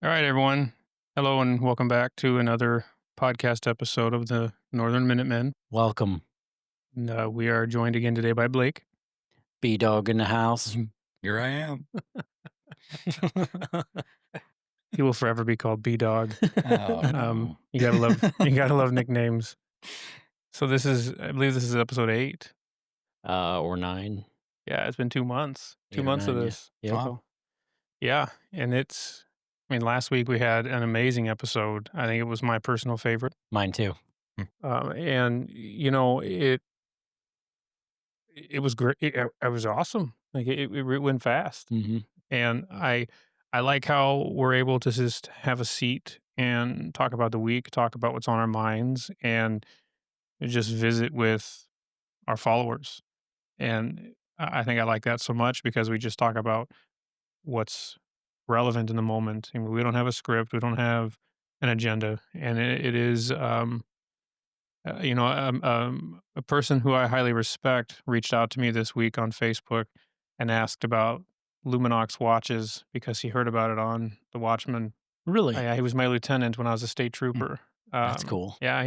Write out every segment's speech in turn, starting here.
All right, everyone. Hello, and welcome back to another podcast episode of the Northern Minutemen. Welcome, And, we are joined again today by Blake. B-Dog in the house. Here I am. He will forever be called B Dog. Oh, no. You gotta love nicknames. So I believe this is episode 8. Or 9. Yeah, it's been 2 months. 2 8 or months of 9, yeah. this. Yep. Wow. Yeah, and last week we had an amazing episode. I think it was my personal favorite. Mine too. And it was great. It was awesome. Like it went fast. Mm-hmm. And I like how we're able to just have a seat and talk about the week, talk about what's on our minds, and just visit with our followers. And I think I like that so much because we just talk about what's relevant in the moment. And we don't have a script, we don't have an agenda, and it is a person who I highly respect reached out to me this week on Facebook and asked about Luminox watches because he heard about it on The Watchman. Really? Yeah, he was my lieutenant when I was a state trooper. That's cool. Yeah,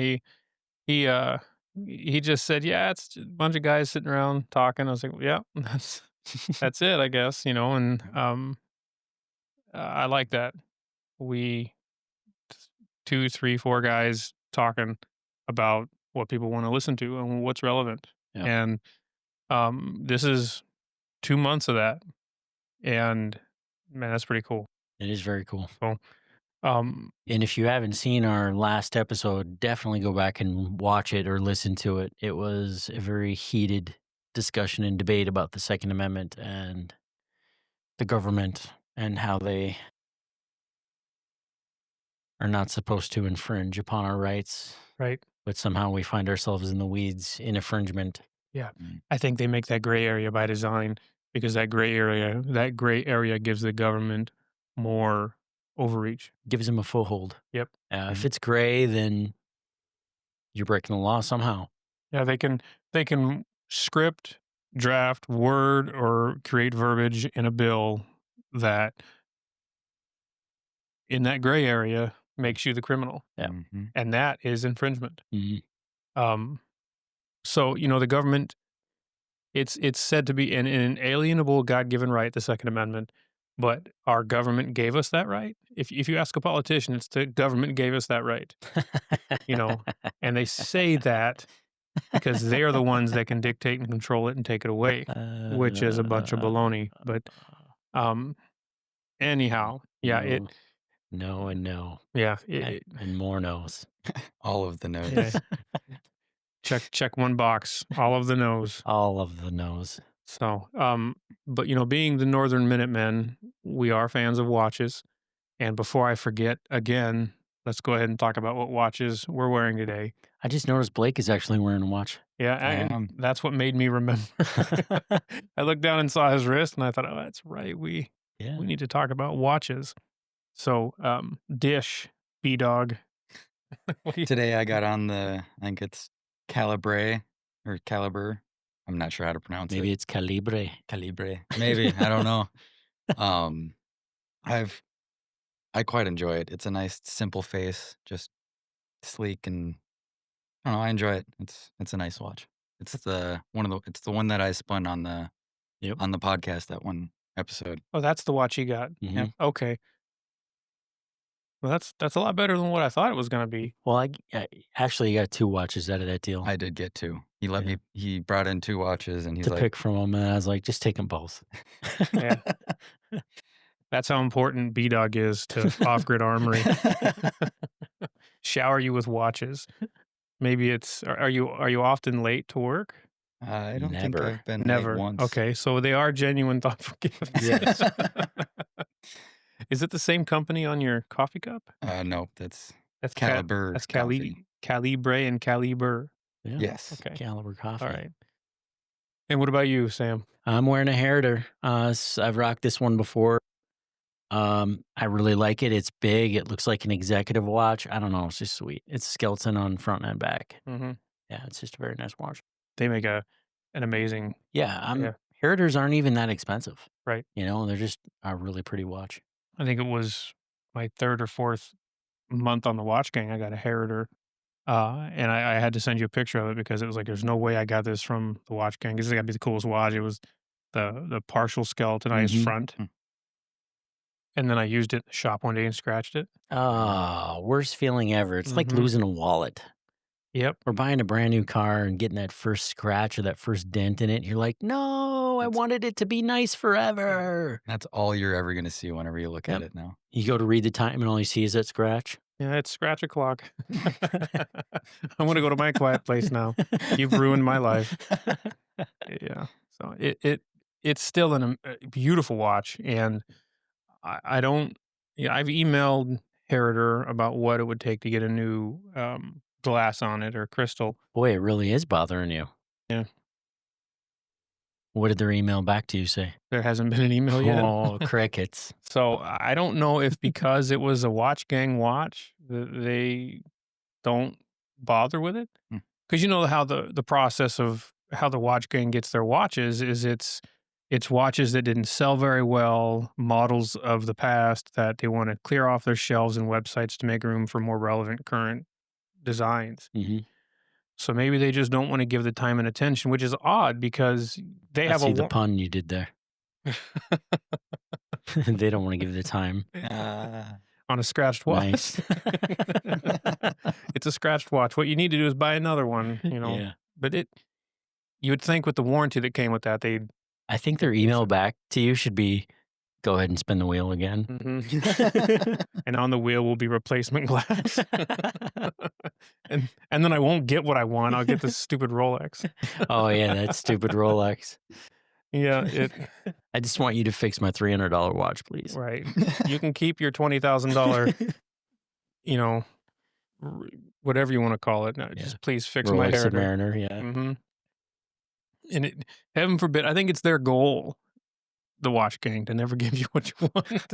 he uh he just said, "Yeah, it's a bunch of guys sitting around talking." I was like, "Yeah, that's it, I guess." And I like that. We 2, 3, 4 guys talking about what people want to listen to and what's relevant. Yep. And this is 2 months of that. And man, that's pretty cool. It is very cool. So, And if you haven't seen our last episode, definitely go back and watch it or listen to it. It was a very heated discussion and debate about the Second Amendment and the government and how they are not supposed to infringe upon our rights, right. but somehow we find ourselves in the weeds in infringement. Yeah. I think they make that gray area by design because that gray area gives the government more overreach. Gives them a foothold. Yep. If it's gray, then you're breaking the law somehow. Yeah, they can script, draft, word, or create verbiage in a bill that in that gray area makes you the criminal. Yeah. Mhm. And that is infringement. Mhm. So, the government, it's said to be an inalienable God-given right, the Second Amendment, but our government gave us that right. If you ask a politician, it's the government gave us that right, and they say that because they are the ones that can dictate and control it and take it away, which is a bunch of baloney. But anyhow, yeah, No and no. yeah, And more no's. All of the notes. yeah. Check one box, all of the no's. All of the no's. So, but being the Northern Minutemen, we are fans of watches. And before I forget again, let's go ahead and talk about what watches we're wearing today. I just noticed Blake is actually wearing a watch. Yeah, I am. that's what made me remember. I looked down and saw his wrist, and I thought, "Oh, that's right. We need to talk about watches." So, Dish, B-Dog. Today I got on I think it's Calibre or Caliber. I'm not sure how to pronounce Maybe it. it's Calibre. Calibre. Maybe. I don't know. Um, I quite enjoy it. It's a nice, simple face, just sleek, and I don't know. I enjoy it. It's a nice watch. It's the one that I spun on the Yep. on the podcast, that one episode. Oh, that's the watch you got. Mhm. Yeah. Okay. Well, that's a lot better than what I thought it was going to be. Well, I actually got 2 watches out of that deal I did get 2. He let Yeah. me. He brought in 2 watches, and he's to like, pick from them, and I was like, just take them both. Yeah. That's how important B-Dog is to Off-Grid Armory. Shower you with watches. Maybe are you often late to work? I don't think Never. I've been Never. late once. Okay, so they are genuine thoughtful gifts. Yes. Is it the same company on your coffee cup? No, that's That's Caliber. That's coffee. Calibre and Caliber. Yeah. Yes. Okay. Caliber coffee. All right. And what about you, Sam? I'm wearing a Herder. I've rocked this one before. I really like it. It's big. It looks like an executive watch. I don't know. It's just sweet. It's a skeleton on front and back. Mm-hmm. Yeah, it's just a very nice watch. They make an amazing. Yeah, Heritors aren't even that expensive. Right. They're just a really pretty watch. I think it was my 3rd or 4th month on the watch gang, I got a Heritor, and I had to send you a picture of it because it was like, "There's no way I got this from the watch gang. This has gotta be the coolest watch." It was the partial skeletonized Mhm. front, Hmm. and then I used it in the shop one day and scratched it. Ah, worst feeling ever. It's like Mhm. losing a wallet. Yep. Or buying a brand new car and getting that first scratch or that first dent in it. You're like, no, I That's wanted it to be nice forever. that's all you're ever gonna see whenever you look at Yep. it now. You go to read the time and all you see is that scratch. Yeah, it's scratch o'clock. I wanna go to my quiet place now. You've ruined my life. Yeah. So it's still a beautiful watch, and I don't yeah, I've emailed Heritor about what it would take to get a new, glass on it or crystal. Boy, it really is bothering you. Yeah, What did their email back to you say? there hasn't been an email yet. Oh, crickets. So, I don't know if because it was a watch gang watch, they don't bother with it. Hmm. Because you know how the process of how the watch gang gets their watches is it's watches that didn't sell very well, models of the past that they wanna clear off their shelves and websites to make room for more relevant current designs. Hmm. So maybe they just don't wanna give the time and attention, which is odd because they I have a see the war pun you did there. They don't want to give the time. Ah. on a scratched watch. Nice. It's a scratched watch. What you need to do is buy another one, you know? Yeah. But you would think with the warranty that came with that, they'd I think their fix email it. back to you should be go ahead and spin the wheel again. Mhm. And on the wheel will be replacement glass. And then I won't get what I want, I'll get this stupid Rolex. Oh, yeah, that stupid Rolex. Yeah, it I just want you to fix my $300 watch, please. right. You can keep your $20,000, you know, r whatever you wanna call it, no, Yeah. just please fix my Rolex Heritor. Submariner, yeah. Mhm. And it heaven forbid, I think it's their goal, the watch gang, to never give you what you want.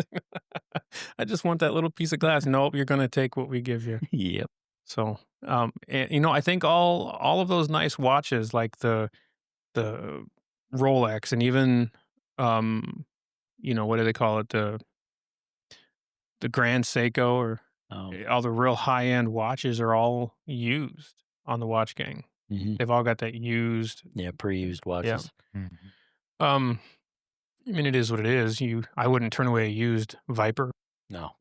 I just want that little piece of glass. Nope, you're gonna take what we give you. Yep. So, and, I think all of those nice watches, like the Rolex and even, um, what do they call it? The Grand Seiko or Oh, all the real high end watches are all used on the watch gang. mhm. They've all got that used. Yeah, pre-used Yeah. watches. Mhm. Um, I mean, it is what it is. I wouldn't turn away a used Viper. No.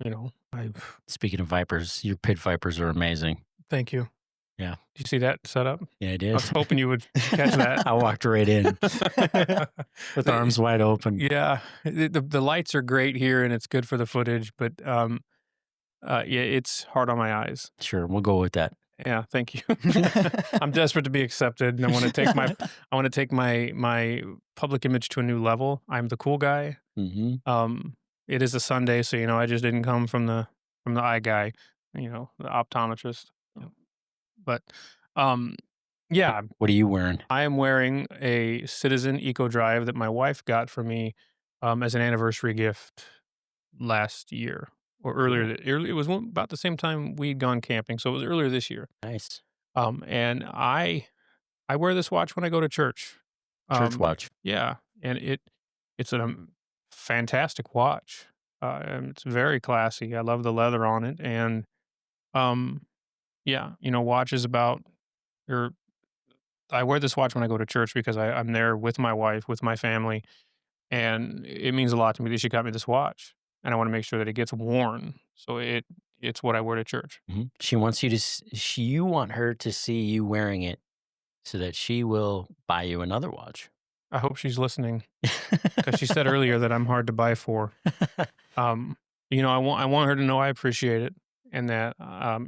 I Speaking of Vipers, your pit Vipers are amazing. thank you. Yeah. Did you see that setup? Yeah, I I did. was hoping you would catch that. I walked right in with The- arms wide open. Yeah, the lights are great here, and it's good for the footage. But yeah, it's hard on my eyes. Sure, we'll go with that. Yeah, thank you. I'm desperate to be accepted, and I want to take my public image to a new level. I'm the cool guy. Hmm. It is a Sunday, so I just didn't come from the eye guy, the optometrist. Yep. But yeah, What are you wearing? I am wearing a Citizen Eco Drive that my wife got for me as an anniversary gift last year or earlier. Cool. It was about the same time we'd gone camping, so it was earlier this year. Nice. And I wear this watch when I go to church. Church watch. Yeah, and it's a fantastic watch. And it's very classy. I love the leather on it, and um, yeah, watches about or I wear this watch when I go to church because I'm there with my wife, with my family, and it means a lot to me that she got me this watch, and I want to make sure that it gets worn. So it's what I wear to church. Mhm. She wants you to. You want her to see you wearing it, so that she will buy you another watch. I hope she's listening because she said earlier that I'm hard to buy for. Um, I want her to know I appreciate it and that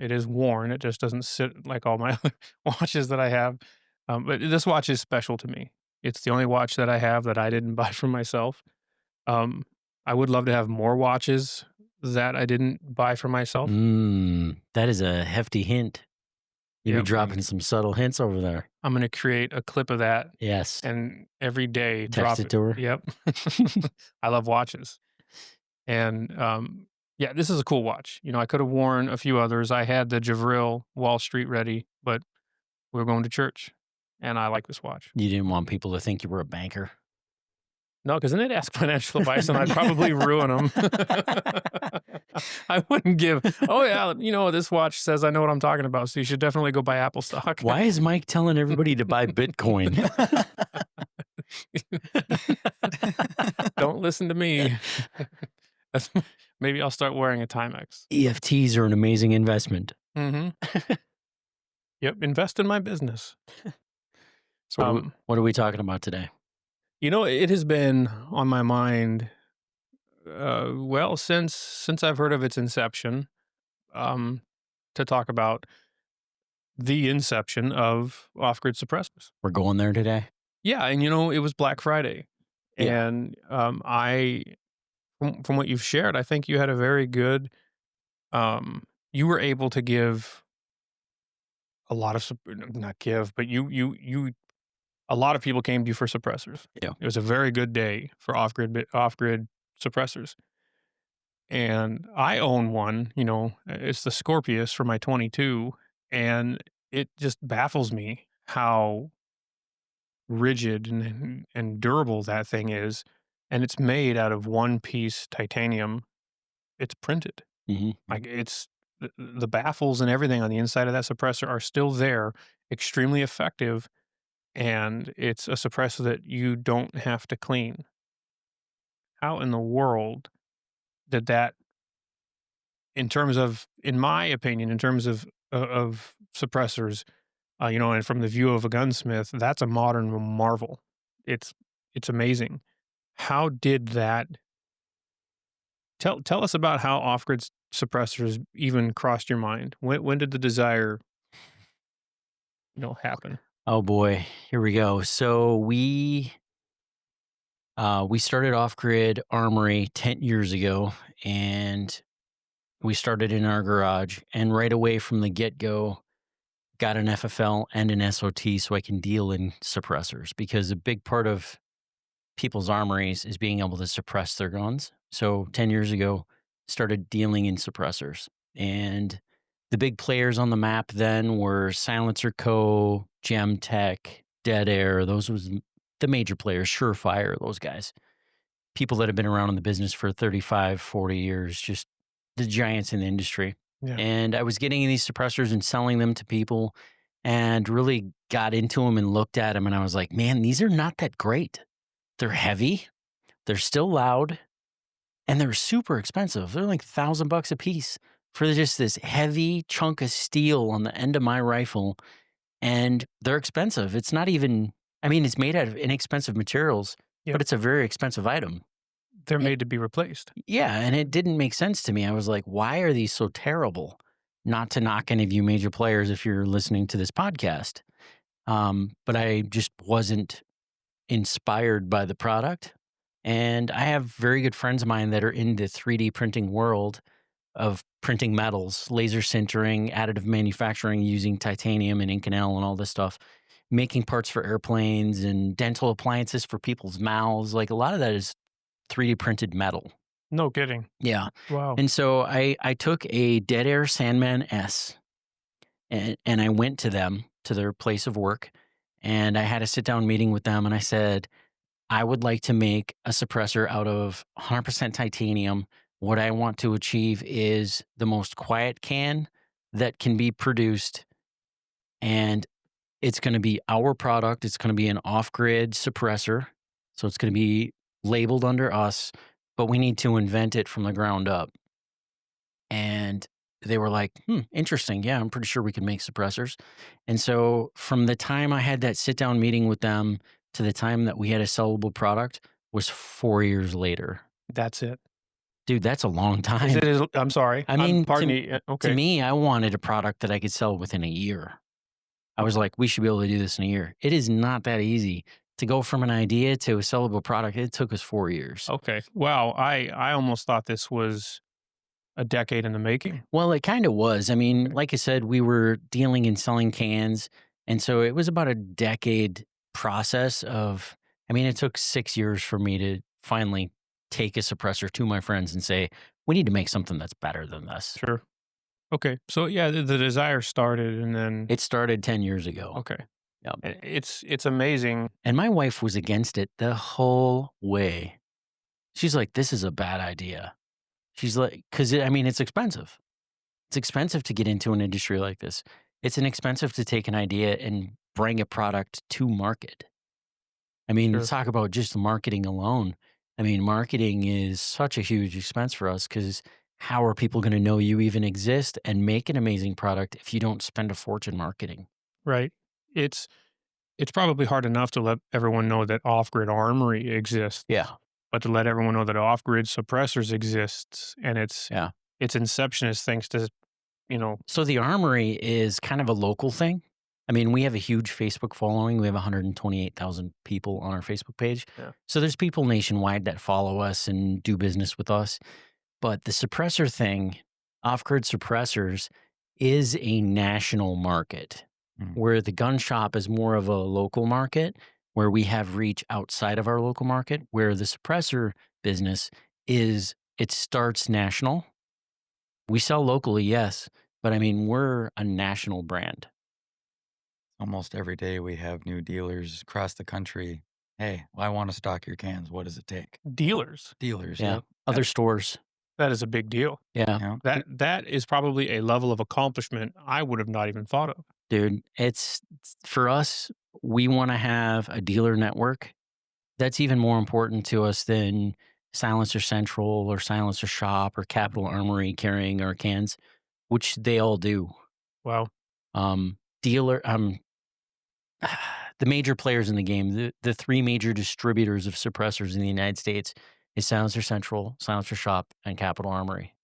it is worn. It just doesn't sit like all my other watches that I have. But this watch is special to me. It's the only watch that I have that I didn't buy for myself. Um, I would love to have more watches that I didn't buy for myself. That is a hefty hint. You be Yep. dropping some subtle hints over there. I'm going to create a clip of that Yes. and every day Text drop it to her. Yep. I love watches. And yeah, this is a cool watch. I could have worn a few others. I had the Javril Wall Street ready, but we were going to church and I like this watch. You didn't want people to think you were a banker. No, because then they'd ask financial advice, and I'd probably ruin them. I wouldn't give, "Oh, yeah, this watch says I know what I'm talking about, so you should definitely go buy Apple stock." Why is Mike telling everybody to buy Bitcoin? Don't listen to me. That's maybe I'll start wearing a Timex. EFTs are an amazing investment. Mhm. Yep, invest in my business. So what are we talking about today? It has been on my mind, well, since I've heard of its inception, um, to talk about the inception of off-grid suppressors. We're going there today? Yeah, and it was Black Friday, Yeah. and I from what you've shared, I think you had a very good, you were able to give a lot of not give, but you a lot of people came to you for suppressors. Yeah. It was a very good day for off-grid suppressors. And I own one, it's the Scorpius for my 22, and it just baffles me how rigid and durable that thing is, and it's made out of one-piece titanium. It's printed. Mhm. Like, it's the baffles and everything on the inside of that suppressor are still there, extremely effective, and it's a suppressor that you don't have to clean. How in the world did that, in my opinion, in terms of suppressors, and from the view of a gunsmith, that's a modern marvel. It's it's amazing. How did that tell us about how off-grid suppressors even crossed your mind? When did the desire, happen? Oh boy, here we go. So we started Off Grid Armory 10 years ago, and we started in our garage. And right away from the get go, got an FFL and an SOT so I can deal in suppressors, because a big part of people's armories is being able to suppress their guns. So 10 years ago, started dealing in suppressors. And the big players on the map then were Silencer Co., Gemtech, Dead Air. Those was the major players, Surefire, those guys. People that have been around in the business for 35, 40 years, just the giants in the industry. Yeah. And I was getting these suppressors and selling them to people, and really got into them and looked at them, and I was like, man, these are not that great. They're heavy, they're still loud, and they're super expensive. They're like $1,000 a piece for just this heavy chunk of steel on the end of my rifle. And they're expensive. It's not even, I mean, it's made out of inexpensive materials, Yep. but it's a very expensive item. They're made to be replaced. Yeah, and it didn't make sense to me. I was like, why are these so terrible? Not to knock any of you major players if you're listening to this podcast. But I just wasn't inspired by the product. And I have very good friends of mine that are in the 3D printing world of printing metals, laser sintering, additive manufacturing using titanium and Inconel and all this stuff, making parts for airplanes and dental appliances for people's mouths. Like, a lot of that is 3D printed metal. No kidding. Yeah. Wow. And so I took a Dead Air Sandman S, and I went to them, to their place of work, and I had a sit down meeting with them, and I said, I would like to make a suppressor out of 100% titanium. What I want to achieve is the most quiet can that can be produced, and it's going to be our product. It's going to be an off-grid suppressor, so it's going to be labeled under us, but we need to invent it from the ground up. And they were like, interesting. Yeah, I'm pretty sure we can make suppressors. And so from the time I had that sit-down meeting with them to the time that we had a sellable product was 4 years later. That's it. Dude, that's a long time. I'm sorry. I mean, pardon to, me. to Okay. me, I wanted a product that I could sell within a year. I was like, we should be able to do this in a year. It is not that easy to go from an idea to a sellable product. It took us 4 years. Okay. Wow. I almost thought this was a decade in the making. Well, it kind of was. I mean, like I said, we were dealing and selling cans. And so it was about a decade process of, I mean, it took 6 years for me to finally take a suppressor to my friends and say, we need to make something that's better than this. Sure. Okay. So yeah, the desire started, and then It started 10 years ago. okay. Yep. It's amazing. And my wife was against it the whole way. She's like, "This is a bad idea." She's like, "'Cause I mean, it's expensive. It's expensive to get into an industry like this. It's inexpensive to take an idea and bring a product to market." I mean, let's Sure. talk about just the marketing alone. I mean, marketing is such a huge expense for us because how are people going to know you even exist and make an amazing product if you don't spend a fortune marketing? Right. It's it's probably hard enough to let everyone know that Off-Grid Armory exists, Yeah. but to let everyone know that Off-Grid Suppressors exists and Yeah. its inception is thanks to, you know. So the Armory is kind of a local thing. I mean, we have a huge Facebook following. We have 128,000 people on our Facebook page. Yeah. So there's people nationwide that follow us and do business with us. But the suppressor thing, off-grid suppressors, is a national market, Mm. where the gun shop is more of a local market, where we have reach outside of our local market, where the suppressor business is, it starts national. We sell locally, yes, but I mean, we're a national brand. Almost every day we have new dealers across the country. Hey, well, I want to stock your cans. What does it take? Dealers. Dealers. Yeah. Yep. Other stores. That is a big deal. Yeah. Yep. That is probably a level of accomplishment I would have not even thought of. Dude, it's for us, we want to have a dealer network. That's even more important to us than Silencer Central or Silencer Shop or Capital Armory carrying our cans, which they all do. Wow. Dealer, the major players in the game, the three major distributors of suppressors in the United States is Silencer Central, Silencer Shop, and Capital Armory.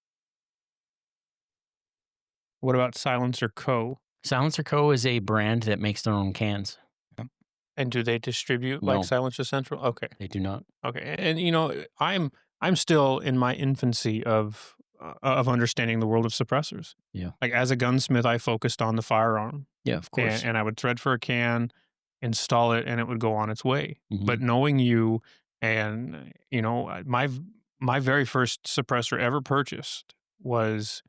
What about Silencer Co? Silencer Co. is a brand that makes their own cans. Yep. And do they distribute like No. Silencer Central? Okay. They do not. Okay. And you know, I'm still in my infancy of understanding the world of suppressors. Yeah. Like as a gunsmith, I focused on the firearm. Yeah, of course. And I would thread for a can, install it, and it would go on its way. Mhm. But knowing you, and you know, my very first suppressor ever purchased was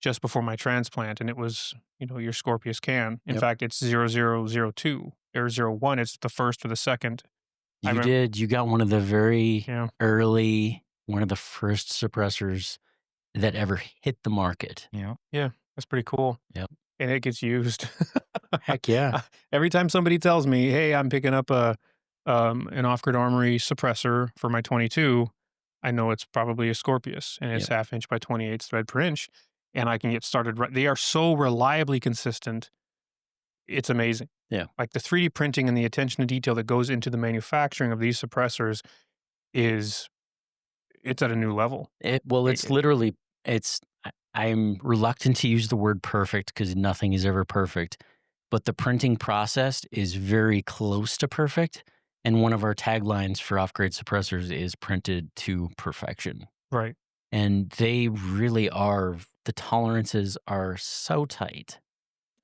just before my transplant, and it was, you know, your Scorpius can. In Yep. fact, it's 0002 or 01. It's the first or the second. I You remember. did. You got one of the very Yeah. early, one of the first suppressors that ever hit the market. Yep. Yeah. That's pretty cool. Yep. And it gets used. Heck yeah. Every time somebody tells me, "Hey, I'm picking up an Off-Grid Armory suppressor for my 22," I know it's probably a Scorpius, and it's Yep. 1/2 inch by 28 thread per inch, and I can get started right. They are so reliably consistent. It's amazing. Yeah. Like the 3D printing and the attention to detail that goes into the manufacturing of these suppressors is it's at a new level. Well, It- it's it- literally, I'm reluctant to use the word perfect because nothing is ever perfect, but the printing process is very close to perfect. And one of our taglines for off-grid suppressors is printed to perfection. Right. And they really are, the tolerances are so tight.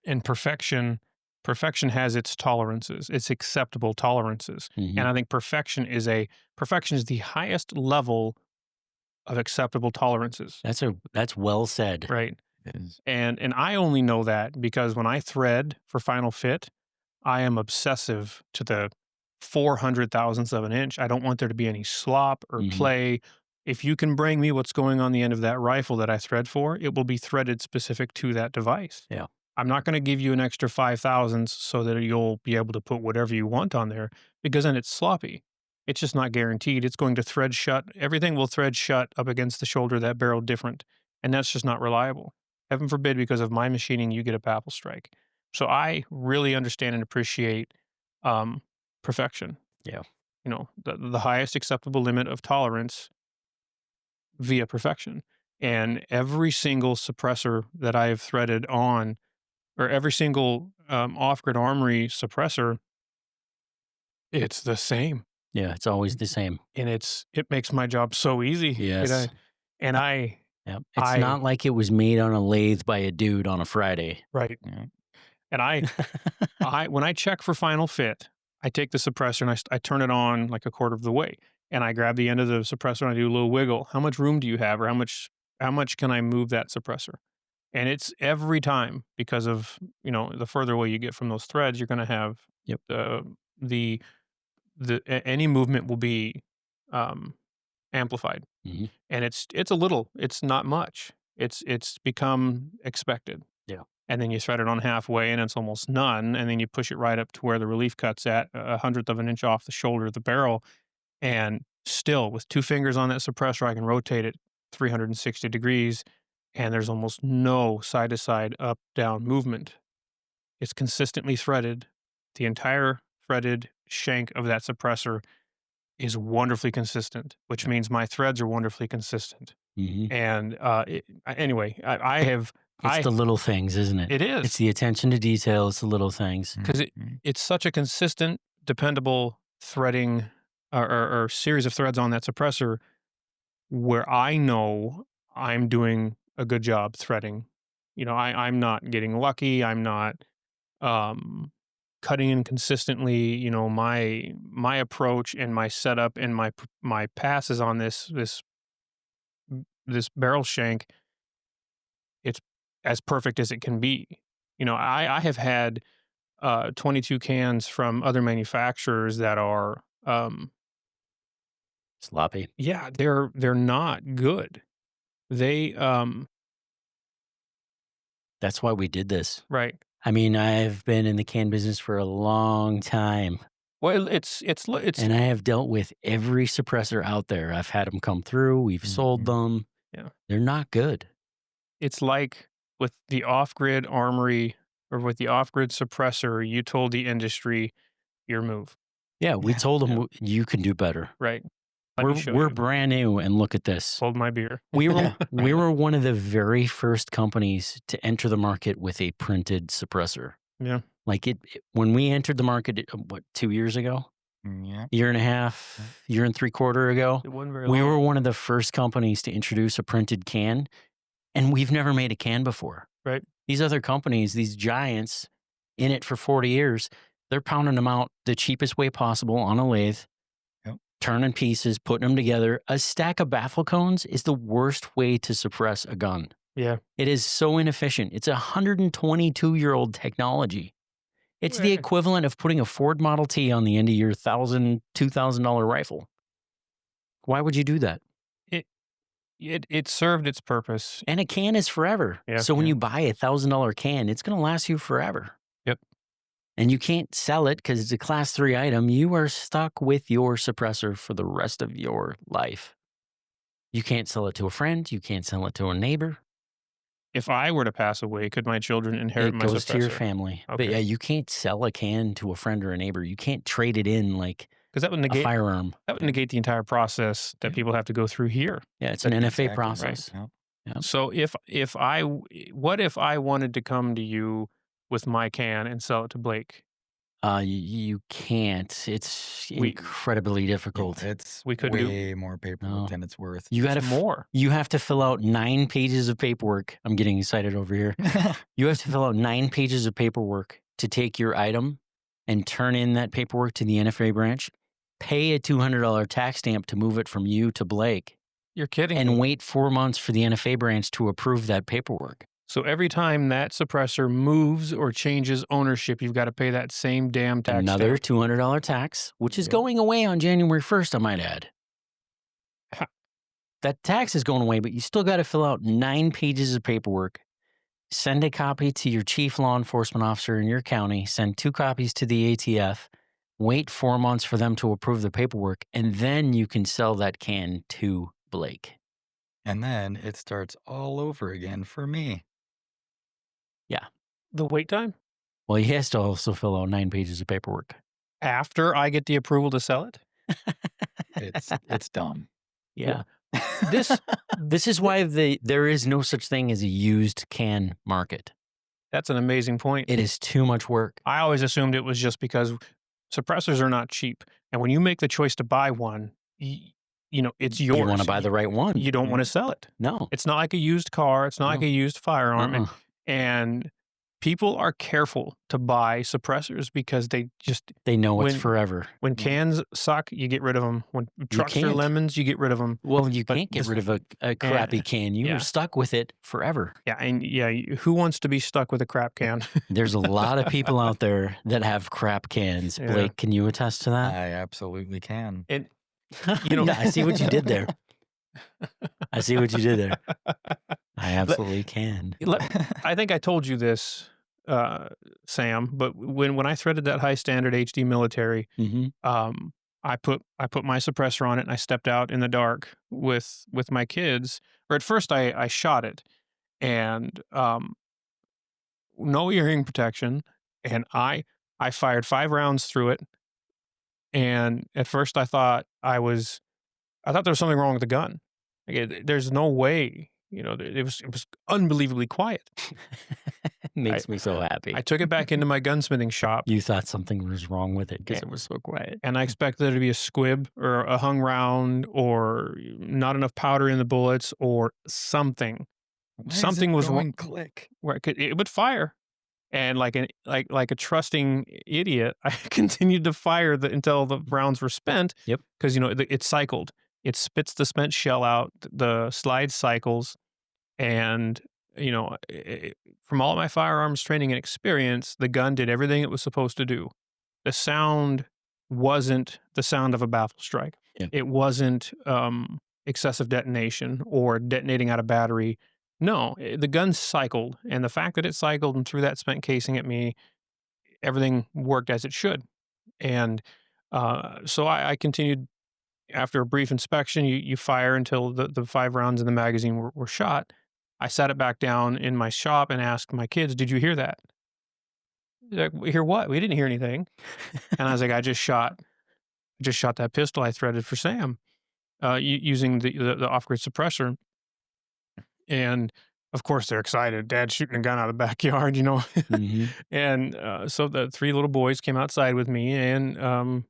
And perfection has its tolerances, its acceptable tolerances. Mhm. And I think perfection is the highest level of acceptable tolerances, That's well said. right? It is. And I only know that because when I thread for final fit, I am obsessive to the 400,000ths of an inch. I don't want there to be any slop or Mhm. play. If you can bring me what's going on the end of that rifle that I thread for, it will be threaded specific to that device. Yeah. I'm not going to give you an extra 5,000ths so that you'll be able to put whatever you want on there because then it's sloppy. It's just not guaranteed. It's going to thread shut. Everything will thread shut up against the shoulder, that barrel different. And that's just not reliable. Heaven forbid, because of my machining, you get a baffle strike. So I really understand and appreciate perfection. Yeah. You know, the highest acceptable limit of tolerance via perfection. And every single suppressor that I have threaded on, or every single off-grid armory suppressor, it's the same. Yeah, it's always the same. And it makes my job so easy. Yes. And I Yeah. It's I- not like it was made on a lathe by a dude on a Friday. right. Yeah. And when I check for final fit, I take the suppressor and I turn it on like a quarter of the way, and I grab the end of the suppressor and I do a little wiggle. How much room do you have, or how much can I move that suppressor? And it's every time because of, the further away you get from those threads, you're going to have Yep. the any movement will be um, amplified, Mhm. and it's a little, it's not much. It's become expected, Yeah. and then you thread it on halfway, and it's almost none, and then you push it right up to where the relief cuts at a hundredth of an inch off the shoulder of the barrel, and still with two fingers on that suppressor, I can rotate it 360 degrees, and there's almost no side to side, up down movement. It's consistently threaded. The entire threaded shank of that suppressor is wonderfully consistent, which means my threads are wonderfully consistent. Mhm. And anyway, It's I the little things, isn't it? it It's is the attention to detail. It's the little things. because it's such a consistent, dependable threading or series of threads on that suppressor where I know I'm doing a good job threading. I'm not getting lucky. I'm not um, cutting in consistently. My approach and my setup and my passes on this barrel shank, it's as perfect as it can be. I have had 22 cans from other manufacturers that are Sloppy. yeah, they're not good. They That's why we did this. right. I mean, I've been in the can business for a long time, Well, it's and I have dealt with every suppressor out there. I've had them come through. We've sold them. yeah. They're not good. It's like with the off-grid armory or with the off-grid suppressor, you told the industry your move, Yeah, we Yeah. told them Yeah. you can do better. right? Let me show We're you. brand new, and look at this. Hold my beer. We were Yeah, we were one of the very first companies to enter the market with a printed suppressor. Yeah. Like when we entered the market, 2 years ago, yeah. year and a half, year and 3/4 ago, It wasn't very we long. were one of the first companies to introduce a printed can, and we've never made a can before. Right. These other companies, these giants, in it for 40 years, they're pounding them out the cheapest way possible on a lathe, Yep. turning pieces, putting them together. A stack of baffle cones is the worst way to suppress a gun. Yeah. It is so inefficient. It's a 122-year-old technology. It's the Well, equivalent of putting a Ford Model T on the end of your $1,000, $2,000 rifle. Why would you do that? it served its purpose. And a can is forever. Yeah. So when Yeah. you buy a $1,000 can, it's going to last you forever. Yep. And you can't sell it because it's a class 3 item. You are stuck with your suppressor for the rest of your life. You can't sell it to a friend. You can't sell it to a neighbor. If I were to pass away, could my children inherit It my goes to your suppressor? family. But Okay. yeah, you can't sell a can to a friend or a neighbor. You can't trade it in like Because that would a negate firearm. the entire process that Yeah. people have to go through here. Yeah, it's an Exactly NFA right. process. Yep. Yep. So what if I wanted to come to you with my can and sell it to Blake? You can't. It's We- incredibly difficult. It's We couldn't do- way more paperwork No. than it's worth. You got It's to more. You have to fill out 9 pages of paperwork. I'm getting excited over here. You have to fill out 9 pages of paperwork to take your item and turn in that paperwork to the NFA branch. Pay a $200 tax stamp to move it from you to Blake, You're kidding and me. wait 4 months for the NFA branch to approve that paperwork. So every time that suppressor moves or changes ownership, you've got to pay that same damn tax Another stamp. $200 tax, which is Yep. going away on January 1st, I might add. Ha. That tax is going away, but you still got to fill out 9 pages of paperwork. Send a copy to your chief law enforcement officer in your county. Send 2 copies to the ATF. Wait 4 months for them to approve the paperwork, and then you can sell that can to Blake. And then it starts all over again for me. The wait time Well, he has to also fill out 9 pages of paperwork. after I get the approval to sell it. It's dumb. Yeah. This This is why there is no such thing as a used can market. that's an amazing point. It is too much work. I always assumed it was just because suppressors are not cheap, and when you make the choice to buy one, it's yours. You want to buy the right one. You don't want to sell it. No. It's not like a used car. It's not like No. a used firearm. Uh-uh. And people are careful to buy suppressors because they just They know it's when forever. when cans suck, you get rid of them. When You trucks are can't. lemons, you get rid of them. Well, you But can't get this rid of a crappy and can. You are yeah, stuck with it forever. yeah, and yeah, who wants to be stuck with a crap can? There's a lot of people out there that have crap cans. Yeah. Blake, can you attest to that? I absolutely can. And, you know Yeah, I see what you did there. I see what you did there. I absolutely can. I think I told you this, Sam, but when I threaded that high standard HD military, Hmm. I put my suppressor on it and I stepped out in the dark with my kids. Or at first I shot it and no earring protection, and I fired 5 rounds through it. And at first I thought there was something wrong with the gun. Like, there's no way, it was unbelievably quiet. Makes me so happy. I took it back into my gunsmithing shop, You thought something was wrong with it because it was so quiet. and I expected there to be a squib or a hung round or not enough powder in the bullets or something. Why is Something it was going wrong click? where it would fire. And like a trusting idiot, I continued to fire until the rounds were spent. Yep. Because it cycled. It spits the spent shell out. The slide cycles, and from all of my firearms training and experience, the gun did everything it was supposed to do. The sound wasn't the sound of a baffle strike. Yeah. It wasn't excessive detonation or detonating out of battery. No, the gun cycled, and the fact that it cycled and threw that spent casing at me, everything worked as it should. And so I continued. After a brief inspection, you fire until the 5 rounds in the magazine were shot. I sat it back down in my shop and asked my kids, "Did you hear that?" They're like, "We hear what? We didn't hear anything." And I was like, "I just shot that pistol I threaded for Sam, using the off-grid suppressor." And of course, they're excited. Dad's shooting a gun out of the backyard, Hmm. And so the 3 little boys came outside with me, and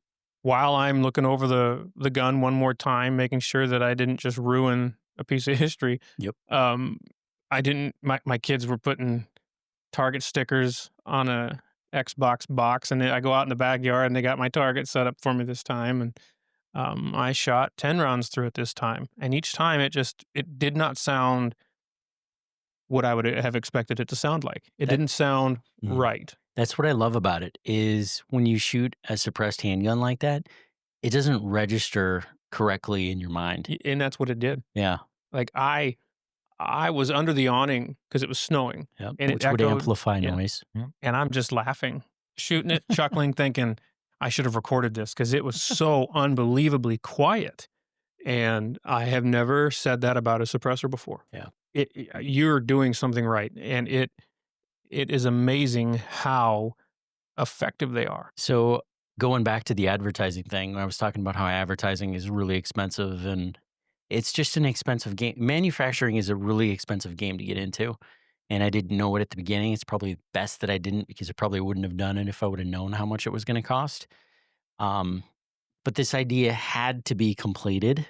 while I'm looking over the gun one more time, making sure that I didn't just ruin a piece of history. Yep. I didn't. My kids were putting Target stickers on a Xbox box, and I go out in the backyard, and they got my target set up for me this time, and I shot 10 rounds through it this time, and each time it did not sound what I would have expected it to sound like. It That- didn't sound Mm. right. That's what I love about it is when you shoot a suppressed handgun like that, it doesn't register correctly in your mind. And that's what it did. Yeah. Like I was under the awning because it was snowing, Yep. and it Which would echoed. amplify Yeah. noise. And I'm just laughing, shooting it, chuckling, thinking I should have recorded this because it was so unbelievably quiet. And I have never said that about a suppressor before. Yeah. You're doing something right, and it is amazing how effective they are. So going back to the advertising thing, I was talking about how advertising is really expensive and it's just an expensive game. Manufacturing is a really expensive game to get into. And I didn't know it at the beginning. It's probably best that I didn't because I probably wouldn't have done it if I would have known how much it was going to cost. But this idea had to be completed.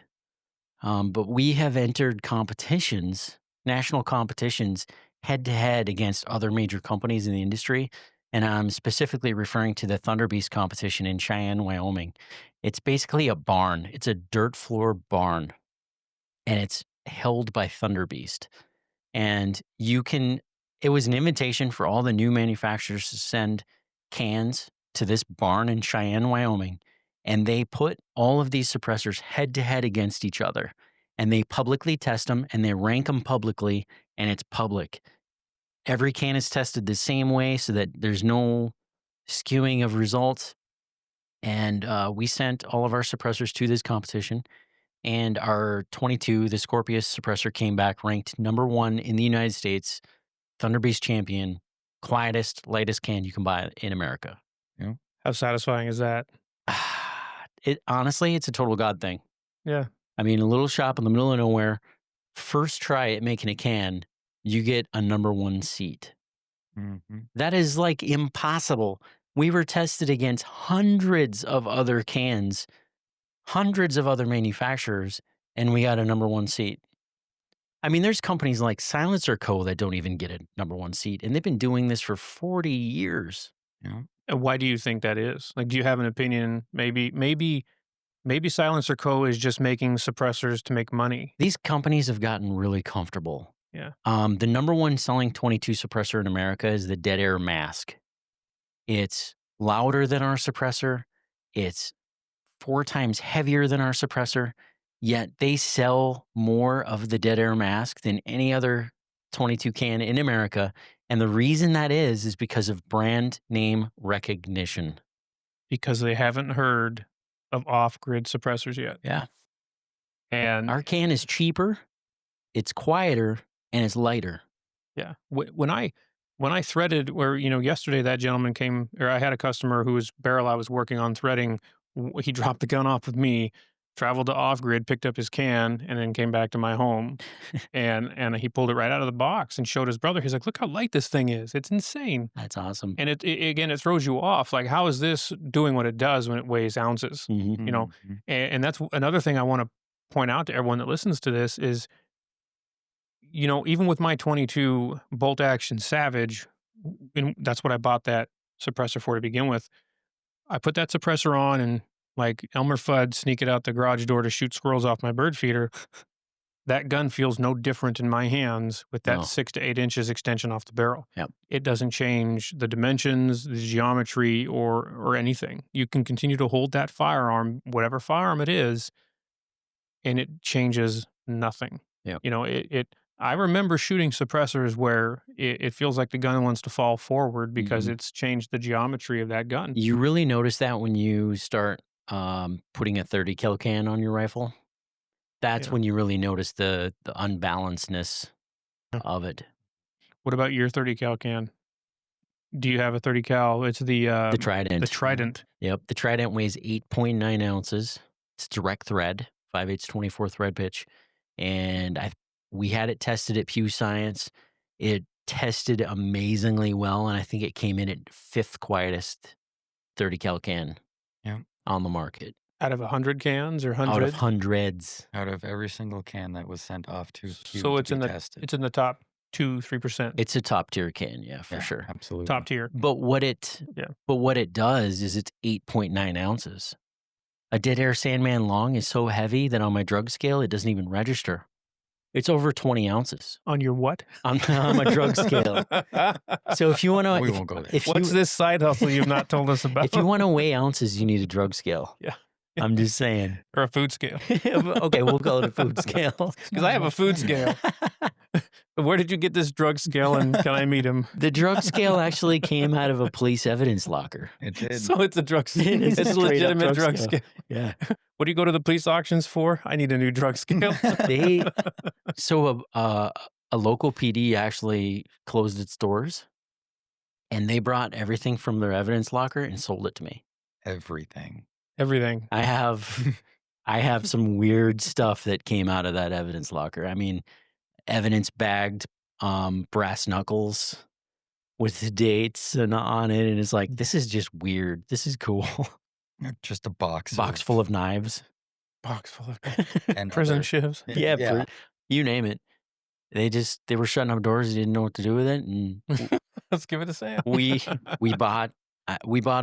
But we have entered competitions, national competitions, head to head against other major companies in the industry. And I'm specifically referring to the Thunder Beast competition in Cheyenne, Wyoming. It's basically a barn. It's a dirt floor barn, and it's held by Thunder Beast. And it was an invitation for all the new manufacturers to send cans to this barn in Cheyenne, Wyoming. And they put all of these suppressors head to head against each other. And they publicly test them and they rank them publicly, and it's public. Every can is tested the same way so that there's no skewing of results. And we sent all of our suppressors to this competition. And our 22, the Scorpius suppressor, came back ranked #1 in the United States, Thunder Beast champion, quietest, lightest can you can buy in America. How satisfying is that? Honestly, it's a total God thing. Yeah. I mean, a little shop in the middle of nowhere, first try at making a can, you get a #1 seat. Mm-hmm. That is like impossible. We were tested against hundreds of other cans, hundreds of other manufacturers, and we got a #1 seat. I mean, there's companies like Silencer Co. that don't even get a #1 seat, and they've been doing this for 40 years. You know, And why do you think that is? Like, do you have an opinion? Maybe Silencer Co. is just making suppressors to make money. These companies have gotten really comfortable. Yeah. The #1 selling 22 suppressor in America is the Dead Air Mask. It's louder than our suppressor. It's 4 times heavier than our suppressor, yet they sell more of the Dead Air Mask than any other 22 can in America. And the reason that is because of brand name recognition. Because they haven't heard of off-grid suppressors yet. Yeah. And Our can is cheaper, it's quieter, and it's lighter. yeah, when I threaded, where yesterday that gentleman came, or I had a customer whose barrel I was working on threading. He dropped the gun off with me, traveled to off-grid, picked up his can, and then came back to my home. and he pulled it right out of the box and showed his brother. He's like, "Look how light this thing is! It's insane!" That's awesome. And it throws you off. Like, how is this doing what it does when it weighs ounces? Mhm. You know, and that's another thing I want to point out to everyone that listens to this is, even with my 22 bolt action Savage, and that's what I bought that suppressor for to begin with. I put that suppressor on and, like Elmer Fudd, sneak it out the garage door to shoot squirrels off my bird feeder. That gun feels no different in my hands with that No. 6 to 8 inches extension off the barrel. Yep. It doesn't change the dimensions, the geometry, or anything. You can continue to hold that firearm, whatever firearm it is, and it changes nothing. Yep. I remember shooting suppressors where it feels like the gun wants to fall forward because Mhm. it's changed the geometry of that gun. You really notice that when you start putting a 30 cal can on your rifle. That's Yeah. when you really notice the unbalancedness Yeah. of it. What about your 30 cal can? Do you have a 30 cal? It's the The Trident. The Trident. Yep. The Trident weighs 8.9 ounces. It's direct thread, 5/8 24 thread pitch. And we had it tested at Pew Science. It tested amazingly well. And I think it came in at 5th quietest 30 cal can Yeah. on the market. Out of 100 cans or Out of hundreds? hundreds. out of every single can that was sent off to Pew So to it's be in the tested. it's in the top 2-3%. It's a top tier can, yeah, for Yeah, sure. absolutely. Top tier. But what it does is it's 8.9 ounces. A Dead Air Sandman Long is so heavy that on my drug scale, it doesn't even register. It's over 20 ounces On your what? on my drug scale. So if you want to, We won't go there. What's this side hustle you've not told us about? if you want to weigh ounces, you need a drug scale. Yeah. I'm just saying. Or a food scale. Okay, we'll call it a food scale. Because I have a food scale. Where did you get this drug scale, and can I meet him? The drug scale actually came out of a police evidence locker. It did. So it's a drug scale. It is a It's a straight up legitimate drug drug scale. scale. Yeah. What do you go to the police auctions for? I need a new drug scale. So a local PD actually closed its doors, and they brought everything from their evidence locker and sold it to me. Everything. Everything. I have some weird stuff that came out of that evidence locker. I mean, evidence bagged brass knuckles with the dates and on it, and it's like, this is just weird. This is cool. Just a box. Box full of knives. Box full of and prison other- shifts. Yeah, you name it. They were shutting up doors. They didn't know what to do with it, and Let's give it a Sam. we bought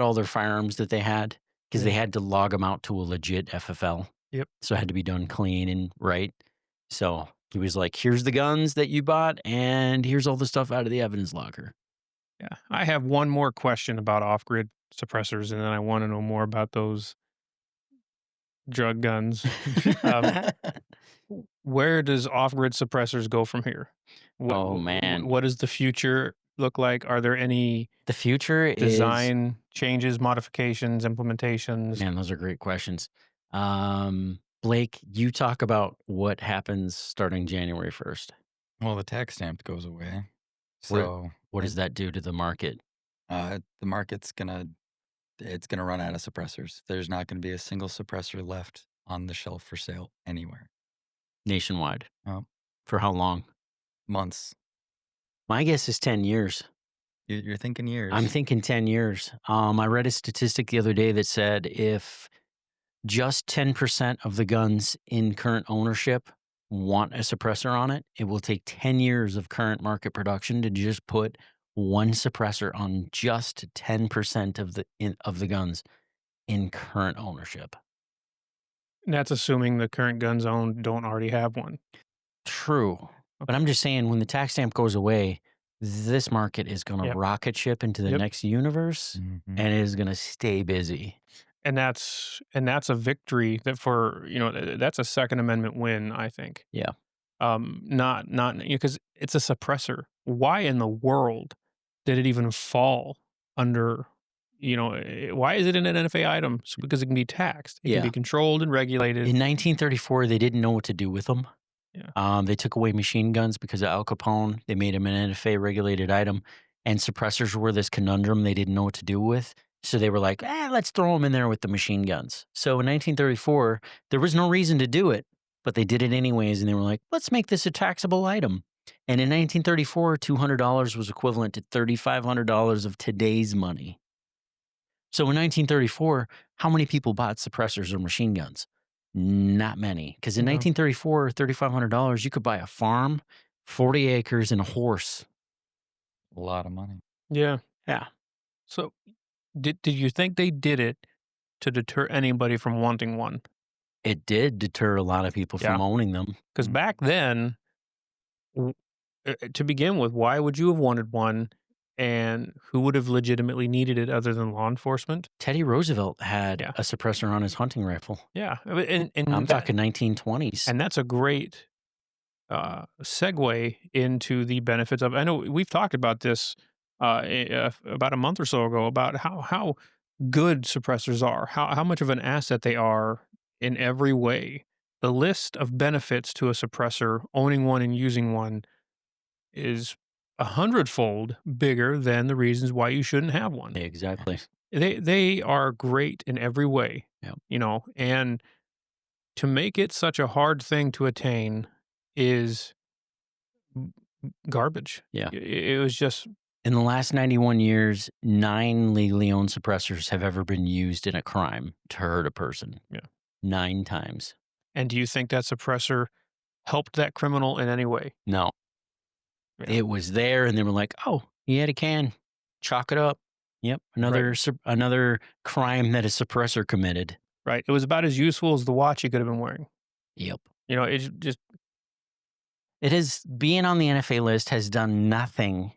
all their firearms that they had because they had to log them out to a legit FFL. Yep. So it had to be done clean and right. So he was like, "Here's the guns that you bought, and here's all the stuff out of the evidence locker." Yeah. I have one more question about off-grid suppressors, and then I want to know more about those drug guns. Where does off-grid suppressors go from here? Oh, man. What does the future look like? Are there any The future is design changes, modifications, implementations? Man, those are great questions. Blake, you talk about what happens starting January 1st. Well, the tax stamp goes away. Where- So What does that do to the market? the market's gonna run out of suppressors. There's not gonna be a single suppressor left on the shelf for sale anywhere. Nationwide. Oh. For how long? Months. My guess is 10 years. You're thinking years. I'm thinking 10 years. I read a statistic the other day that said if just 10% of the guns in current ownership want a suppressor on it, it will take 10 years of current market production to just put one suppressor on just 10% of the guns in current ownership. And that's assuming the current guns owned don't already have one. True. But Okay. I'm just saying, when the tax stamp goes away, this market is going to Yep. rocket ship into the Yep. next universe, Mhm. and it is going to stay busy. And that's a victory that for, that's a Second Amendment win, I think. Yeah. Not because it's a suppressor. Why in the world did it even fall under, why is it an NFA item? Because it can be taxed. It can Yeah. be controlled and regulated. In 1934, they didn't know what to do with them. Yeah. They took away machine guns because of Al Capone. They made them an NFA regulated item, and suppressors were this conundrum they didn't know what to do with. So they were like, let's throw them in there with the machine guns. So in 1934, there was no reason to do it, but they did it anyways. And they were like, let's make this a taxable item. And in 1934, $200 was equivalent to $3,500 of today's money. So in 1934, how many people bought suppressors or machine guns? Not many. Because in No. 1934, $3,500, you could buy a farm, 40 acres, and a horse. A lot of money. Yeah. Yeah. So did you think they did it to deter anybody from wanting one? It did deter a lot of people from Yeah. owning them. Because Mm. back then, to begin with, why would you have wanted one? And who would have legitimately needed it other than law enforcement? Teddy Roosevelt had Yeah. a suppressor on his hunting rifle. Yeah. And I'm that, talking 1920s. and that's a great segue into the benefits of. I know we've talked about this about a month or so ago about how good suppressors are, how much of an asset they are in every way. The list of benefits to a suppressor, owning one and using one, is 100-fold bigger than the reasons why you shouldn't have one. Exactly. They are great in every way, Yep. And to make it such a hard thing to attain is garbage. Yeah. It was just In the last 91 years, 9 legally owned suppressors have ever been used in a crime to hurt a person. Yeah. 9 times. And do you think that suppressor helped that criminal in any way? No. Yeah. It was there, and they were like, "Oh, he had a can. Chalk it up." Yep, another crime that a suppressor committed. Right. It was about as useful as the watch you could have been wearing. Yep. It's just It has being on the NFA list has done nothing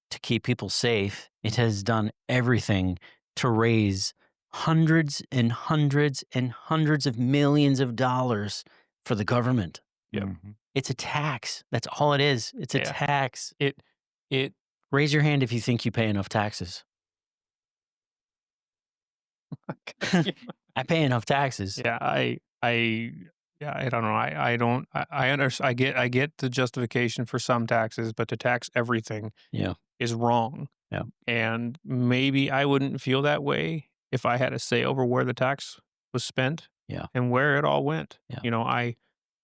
to keep people safe. It has done everything to raise hundreds and hundreds and hundreds of millions of dollars for the government. Yep. Mhm. It's a tax. That's all it is. It's a Yeah. tax. it Raise your hand if you think you pay enough taxes. I pay enough taxes. yeah, I don't know. I don't I get the justification for some taxes, but to tax everything Yeah. is wrong. Yeah. And maybe I wouldn't feel that way if I had a say over where the tax was spent Yeah. and where it all went. Yeah.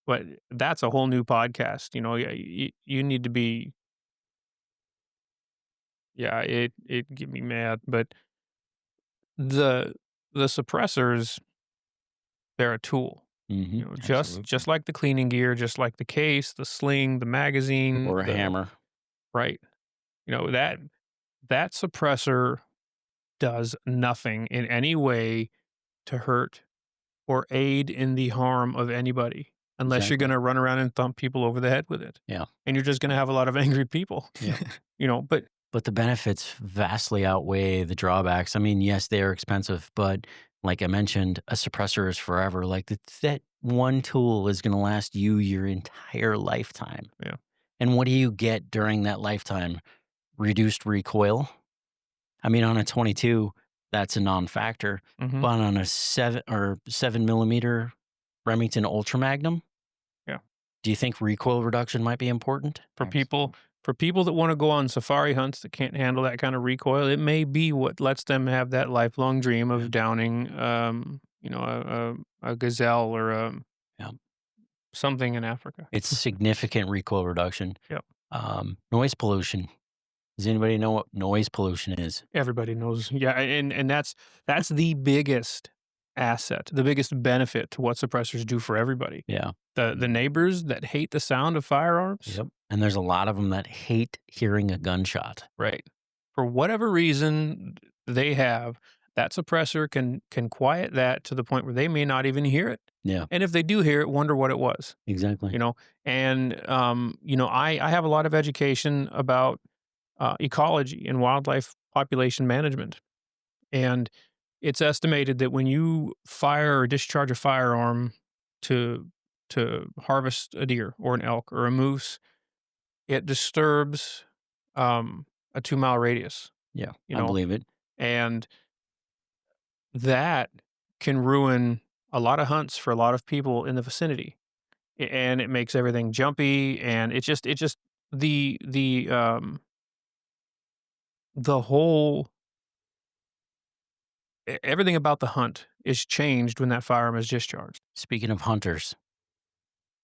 But that's a whole new podcast. You need to be, yeah, it get me mad. But the suppressors, they're a tool. Mm-hmm. Just Absolutely. like the cleaning gear, just like the case, the sling, the magazine, Or a hammer. right? That suppressor does nothing in any way to hurt or aid in the harm of anybody unless you're Exactly. going to run around and thump people over the head with it. Yeah. And you're just going to have a lot of angry people. Yeah. But But the benefits vastly outweigh the drawbacks. I mean, yes, they are expensive, but like I mentioned, a suppressor is forever. Like that one tool is going to last you your entire lifetime. Yeah. And what do you get during that lifetime? Reduced recoil. I mean, on a 22, that's a non-factor. mhm, But on a 7 millimeter Remington Ultra Magnum, Yeah. do you think recoil reduction might be important? for people that want to go on safari hunts that can't handle that kind of recoil, it may be what lets them have that lifelong dream of downing, a gazelle or Yeah. something in Africa. It's significant recoil reduction. Yep. Noise pollution. Does anybody know what noise pollution is? Everybody knows. Yeah, and that's the biggest asset, the biggest benefit to what suppressors do for everybody. Yeah. The neighbors that hate the sound of firearms, Yep. And there's a lot of them that hate hearing a gunshot. right? For whatever reason they have, that suppressor can quiet that to the point where they may not even hear it. Yeah, And if they do hear it, wonder what it was, exactly. you know? And, I have a lot of education about ecology and wildlife population management. And it's estimated that when you fire or discharge a firearm to harvest a deer or an elk or a moose, it disturbs a 2-mile radius, Yeah, you I know, believe it. and that can ruin a lot of hunts for a lot of people in the vicinity. And it makes everything jumpy, and it just the whole everything about the hunt is changed when that firearm is discharged. Speaking of hunters,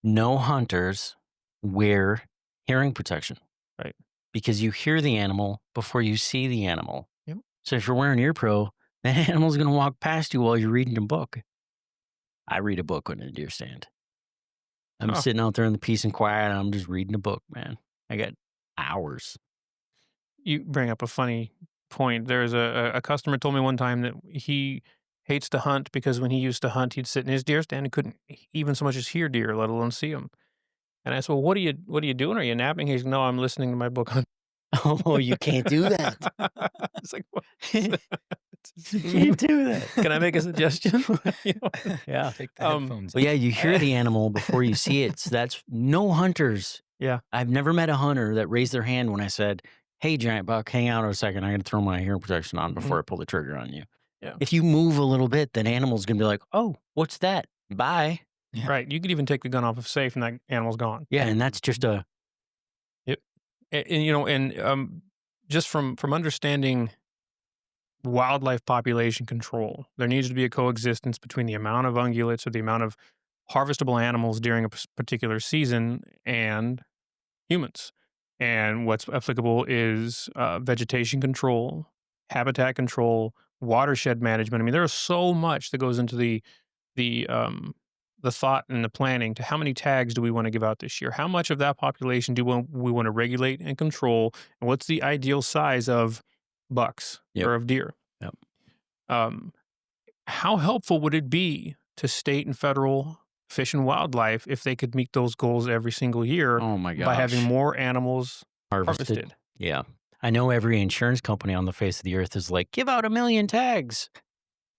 no hunters wear hearing protection Right. because you hear the animal before you see the animal. Yep. So if you're wearing ear pro, that animal's going to walk past you while you're reading a book. I read a book on a deer stand. I'm Huh. sitting out there in the peace and quiet, and I'm just reading a book, man. I got hours. You bring up a funny point. There's a customer told me one time that he hates to hunt because when he used to hunt, he'd sit in his deer stand and couldn't even so much as hear deer, let alone see them. And I said, "Well, what are you doing? Are you napping?" He's, "No, I'm listening to my book on." Oh, you can't do that. It's like, what? You can't do that. Can I make a suggestion? You know? Yeah. Take the Um, headphones But off. yeah, you hear the animal before you see it. So that's no hunters. Yeah. I've never met a hunter that raised their hand when I said, "Hey, giant buck, hang out a second. I got to throw my hearing protection on before I pull the trigger on you." Yeah. If you move a little bit, that animal's going to be like, "Oh, what's that? Bye." Yeah. Right. You could even take the gun off of safe and that animal's gone. Yeah. And that's just a, Yep. And just from understanding wildlife population control, there needs to be a coexistence between the amount of ungulates or the amount of harvestable animals during a particular season and humans. And what's applicable is vegetation control, habitat control, watershed management. I mean, there is so much that goes into the um, the thought and the planning to how many tags do we want to give out this year? How much of that population do we want to regulate and control? And what's the ideal size of bucks Yep. or of deer? Yep. Um, how helpful would it be to state and federal fish and wildlife if they could meet those goals every single year oh my by having gosh, more animals harvested? Yeah. I know every insurance company on the face of the earth is like, give out 1 million tags.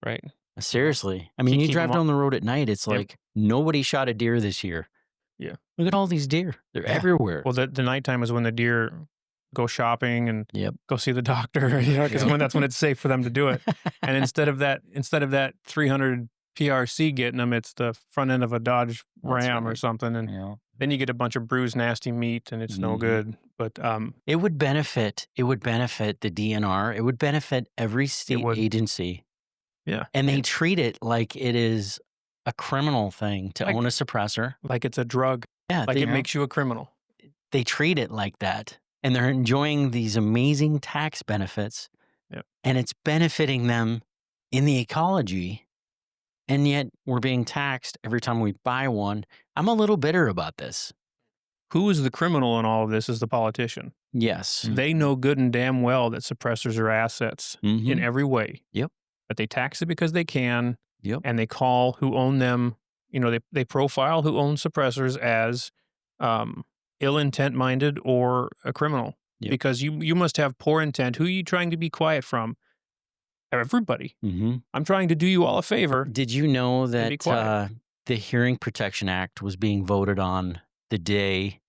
Right. Seriously. I mean, you Keep drive 'em down the road at night, it's Yep. like nobody shot a deer this year. Yeah. Look at all these deer. They're Yeah. everywhere. Well, the nighttime is when the deer go shopping and Yep. go see the doctor, because Yep. that's when it's safe for them to do it. And instead of that 300 PRC getting them, it's the front end of a Dodge That's Ram or right. something, and You know, then you get a bunch of bruised, nasty meat, and it's no Mhm. good. But It would benefit the DNR. It would benefit every state would. agency. yeah, And they treat it like it is a criminal thing to Like- own a suppressor. like it's a drug, Yeah, like they, it makes you a criminal. they treat it like that. And they're enjoying these amazing tax benefits. Yep. And it's benefiting them in the ecology. And yet we're being taxed every time we buy one. I'm a little bitter about this. Who is the criminal in all of this is the politician. Yes. They know good and damn well that suppressors are assets in Mhm. every way. Yep. But they tax it because they can. Yep. And they call who own them, they profile who owns suppressors as ill intent minded or a criminal. Yep. Because you must have poor intent. Who are you trying to be quiet from? Everybody. Mhm. I'm trying to do you all a favor. Did you know be that quiet. the Hearing Protection Act was being voted on the day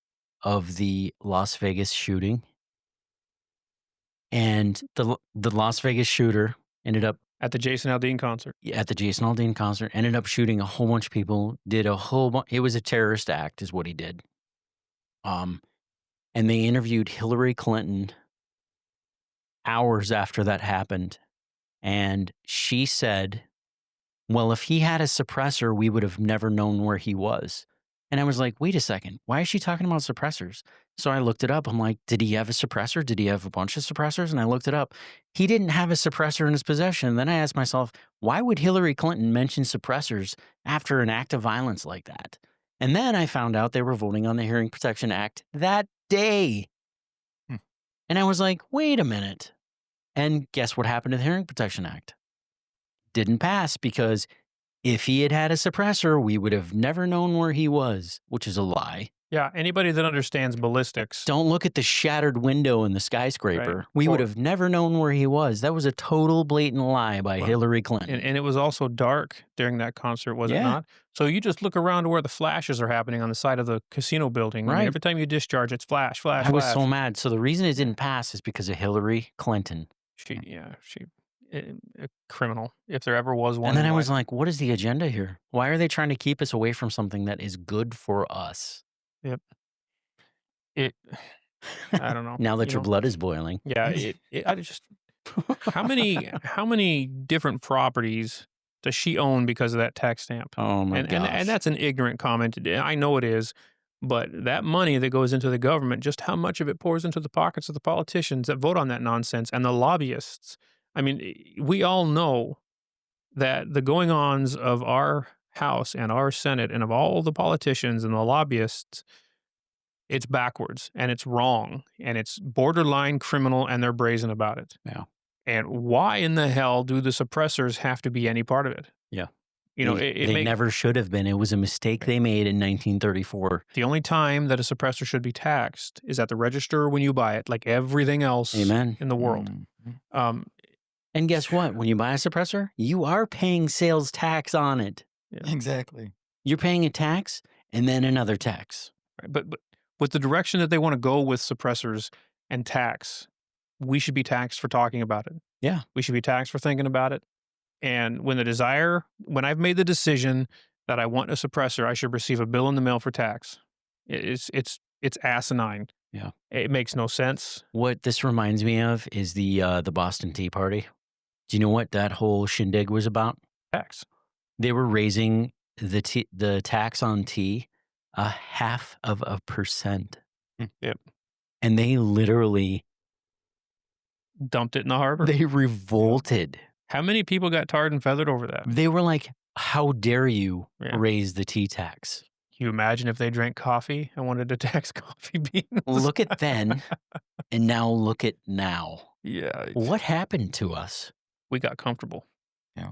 of the Las Vegas shooting? And the Las Vegas shooter ended up At the Jason Aldean concert. at the Jason Aldean concert, ended up shooting a whole bunch of people, did a whole bunch. It was a terrorist act is what he did. And they interviewed Hillary Clinton hours after that happened. And she said, well, if he had a suppressor, we would have never known where he was. And I was like, wait a second. Why is she talking about suppressors? So I looked it up. I'm like, did he have a suppressor? Did he have a bunch of suppressors? And I looked it up. He didn't have a suppressor in his possession. Then I asked myself, why would Hillary Clinton mention suppressors after an act of violence like that? And then I found out they were voting on the Hearing Protection Act that day. Hmm. And I was like, wait a minute. And guess what happened to the Hearing Protection Act? Didn't pass because if he had had a suppressor, we would have never known where he was, which is a lie. Yeah, anybody that understands ballistics. Don't look at the shattered window in the skyscraper. Right. We would have never known where he was. That was a total blatant lie by Hillary Clinton. And it was also dark during that concert, was it Yeah. not? So you just look around to where the flashes are happening on the side of the casino building. I mean, Right. every time you discharge, it's flash, flash, I was flash. so mad. So the reason it didn't pass is because of Hillary Clinton. She, a criminal, if there ever was one. And then in I was life. like, what is the agenda here? Why are they trying to keep us away from something that is good for us? Yep. I don't know. Now that you your know, blood is boiling. Yeah, I just how many different properties does she own because of that tax stamp? Oh my and gosh. that's an ignorant comment. I know it is, but that money that goes into the government, just how much of it pours into the pockets of the politicians that vote on that nonsense and the lobbyists. I mean, we all know that the going-ons of our House and our Senate and of all the politicians and the lobbyists, it's backwards and it's wrong and it's borderline criminal and they're brazen about it. Yeah. And why in the hell do the suppressors have to be any part of it? Yeah. You know, they never should have been. It was a mistake they made in 1934. The only time that a suppressor should be taxed is at the register when you buy it, like everything else Amen. in the world. And guess what? When you buy a suppressor, you are paying sales tax on it. Yeah. Exactly. You're paying a tax and then another tax. Right. But with the direction that they want to go with suppressors and tax, we should be taxed for talking about it. Yeah. We should be taxed for thinking about it. And when I've made the decision that I want a suppressor, I should receive a bill in the mail for tax. It's asinine. Yeah. It makes no sense. What this reminds me of is the Boston Tea Party. Do you know what that whole shindig was about? Tax. They were raising the tax on tea 0.5%. Yep. And they literally Dumped it in the harbor. they revolted. How many people got tarred and feathered over that? They were like, how dare you Yeah. raise the tea tax? Can you imagine if they drank coffee and wanted to tax coffee beans? Look at then and now look at now. Yeah. What happened to us? We got comfortable.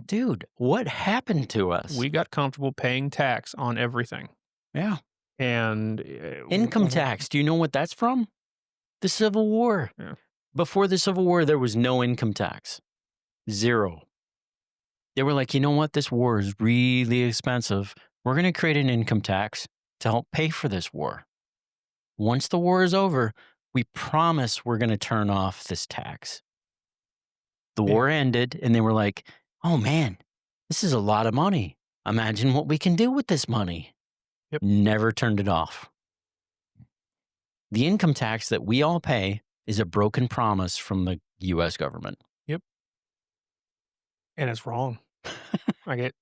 Dude, what happened to us? We got comfortable paying tax on everything. Yeah. And Income tax. Do you know what that's from? The Civil War. Yeah. Before the Civil War, there was no income tax. Zero. They were like, you know what? This war is really expensive. We're going to create an income tax to help pay for this war. Once the war is over, we promise we're going to turn off this tax. The war ended, and they were like, oh man, this is a lot of money. Imagine what we can do with this money. Yep. Never turned it off. The income tax that we all pay is a broken promise from the U.S. government. and it's wrong. Like it.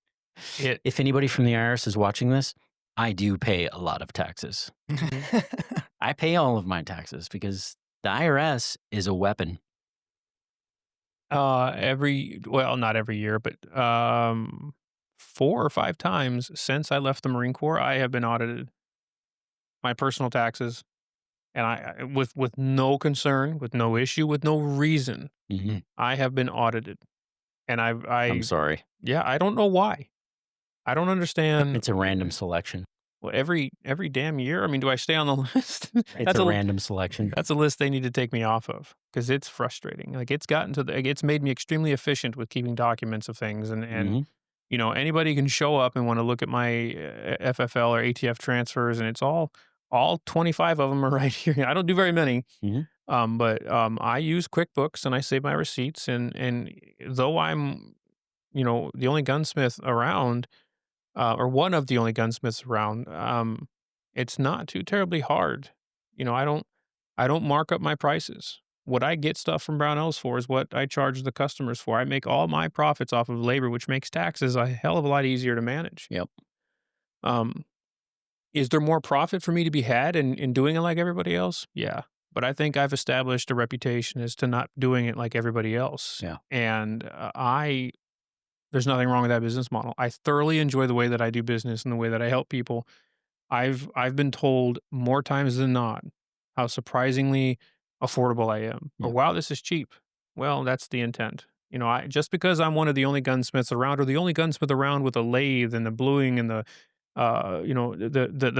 If anybody from the IRS is watching this, I do pay a lot of taxes. I pay all of my taxes because the IRS is a weapon. Not every year, but 4 or 5 times since I left the Marine Corps, I have been audited. My personal taxes, and I with no concern, with no issue, with no reason, Mm-hmm. I have been audited, and I'm sorry. yeah, I don't know why. I don't understand. It's a random selection. Well, every damn year. I mean, do I stay on the list? It's a random selection. That's a list they need to take me off of because it's frustrating. Like it's it's made me extremely efficient with keeping documents of things, and Mhm. you know, anybody can show up and want to look at my FFL or ATF transfers, and it's all 25 of them are right here. I don't do very many, Mhm. but I use QuickBooks and I save my receipts, and though I'm, you know, the only gunsmith around, or one of the only gunsmiths around, it's not too terribly hard. You know, I don't mark up my prices. What I get stuff from Brownells for is what I charge the customers for. I make all my profits off of labor, which makes taxes a hell of a lot easier to manage. Yep. Um, Is there more profit for me to be had in doing it like everybody else? Yeah. But I think I've established a reputation as to not doing it like everybody else. Yeah. And there's nothing wrong with that business model. I thoroughly enjoy the way that I do business and the way that I help people. I've been told more times than not how surprisingly affordable I am. Or Yep. wow, this is cheap. Well, that's the intent. I just because I'm one of the only gunsmiths around, or the only gunsmith around with a lathe and the bluing and the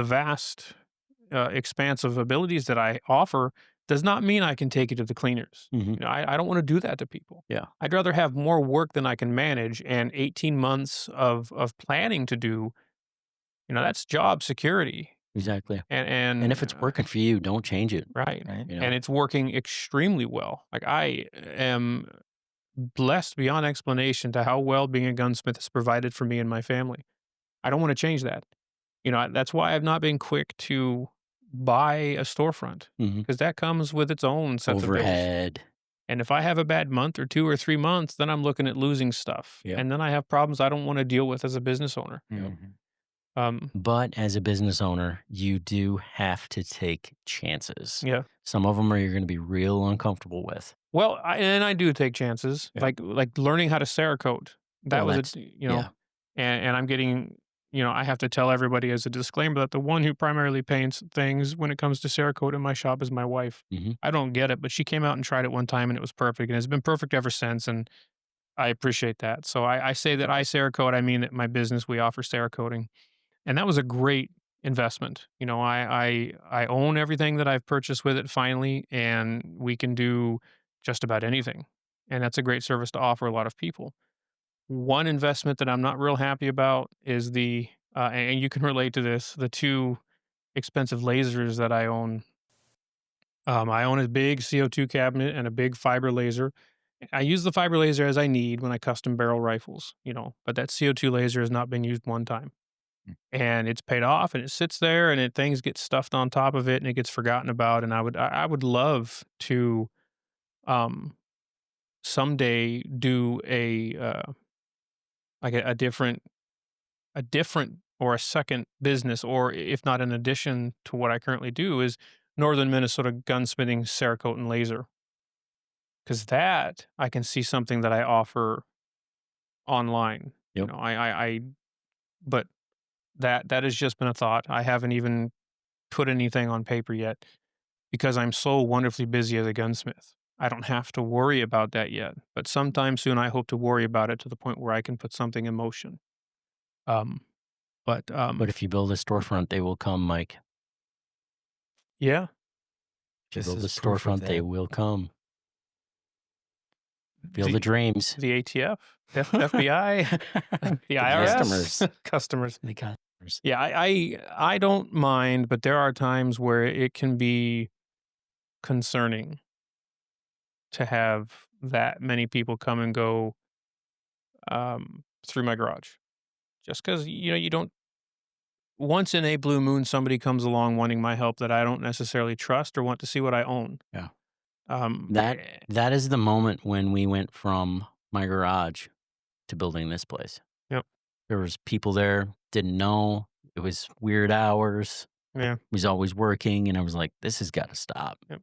vast expanse of abilities that I offer, does not mean I can take it to the cleaners. Hmm. I don't want to do that to people. Yeah. I'd rather have more work than I can manage and 18 months of planning to do. That's job security. Exactly. And And if it's working for you, don't change it. right. Right. You And know. it's working extremely well. Like, I am blessed beyond explanation to how well being a gunsmith has provided for me and my family. I don't want to change that. That's why I've not been quick to buy a storefront, Hmm. because that comes with its own sets of bills. Overhead. And if I have a bad month or 2 or 3 months, then I'm looking at losing stuff. Yep. And then I have problems I don't want to deal with as a business owner. Yep. Mhm. But as a business owner, you do have to take chances. Yeah. Some of them are you're going to be real uncomfortable with. Well, I do take chances, Yeah. like learning how to Cerakote. That Well, was that's yeah. and I'm getting, I have to tell everybody as a disclaimer that the one who primarily paints things when it comes to Cerakote in my shop is my wife. Hmm. I don't get it, but she came out and tried it one time and it was perfect, and it's been perfect ever since. And I appreciate that. So I say that I Cerakote, I mean that my business, we offer Cerakoting. And that was a great investment. I own everything that I've purchased with it finally, and we can do just about anything. And that's a great service to offer a lot of people. One investment that I'm not real happy about is and you can relate to this, the two expensive lasers that I own. I own a big CO2 cabinet and a big fiber laser. I use the fiber laser as I need when I custom barrel rifles, but that CO2 laser has not been used one time, Mm. and it's paid off, and it sits there, and things get stuffed on top of it, and it gets forgotten about. And I would love to um someday do a different or a second business, or if not in addition to what I currently do, is northern Minnesota gunsmithing, Cerakote, and laser, because that I can see something that I offer online. Yep. But that has just been a thought. I haven't even put anything on paper yet, because I'm so wonderfully busy as a gunsmith. I don't have to worry about that yet, but sometime soon I hope to worry about it to the point where I can put something in motion. Um, but But if you build a storefront, they will come, Mike. yeah, If you This build a is proof of storefront, they that. will come. Feel the the dreams. the ATF, FBI, the IRS, customers. customers. The customers. Yeah, I don't mind, but there are times where it can be concerning to have that many people come and go through my garage. Just because you don't. Once in a blue moon, somebody comes along wanting my help that I don't necessarily trust or want to see what I own. Yeah. Um, That eh, that is the moment when we went from my garage to building this place. yep, There was people there, didn't know. It was weird hours. yeah, Was always working, and I was like, "This has got to stop." yep.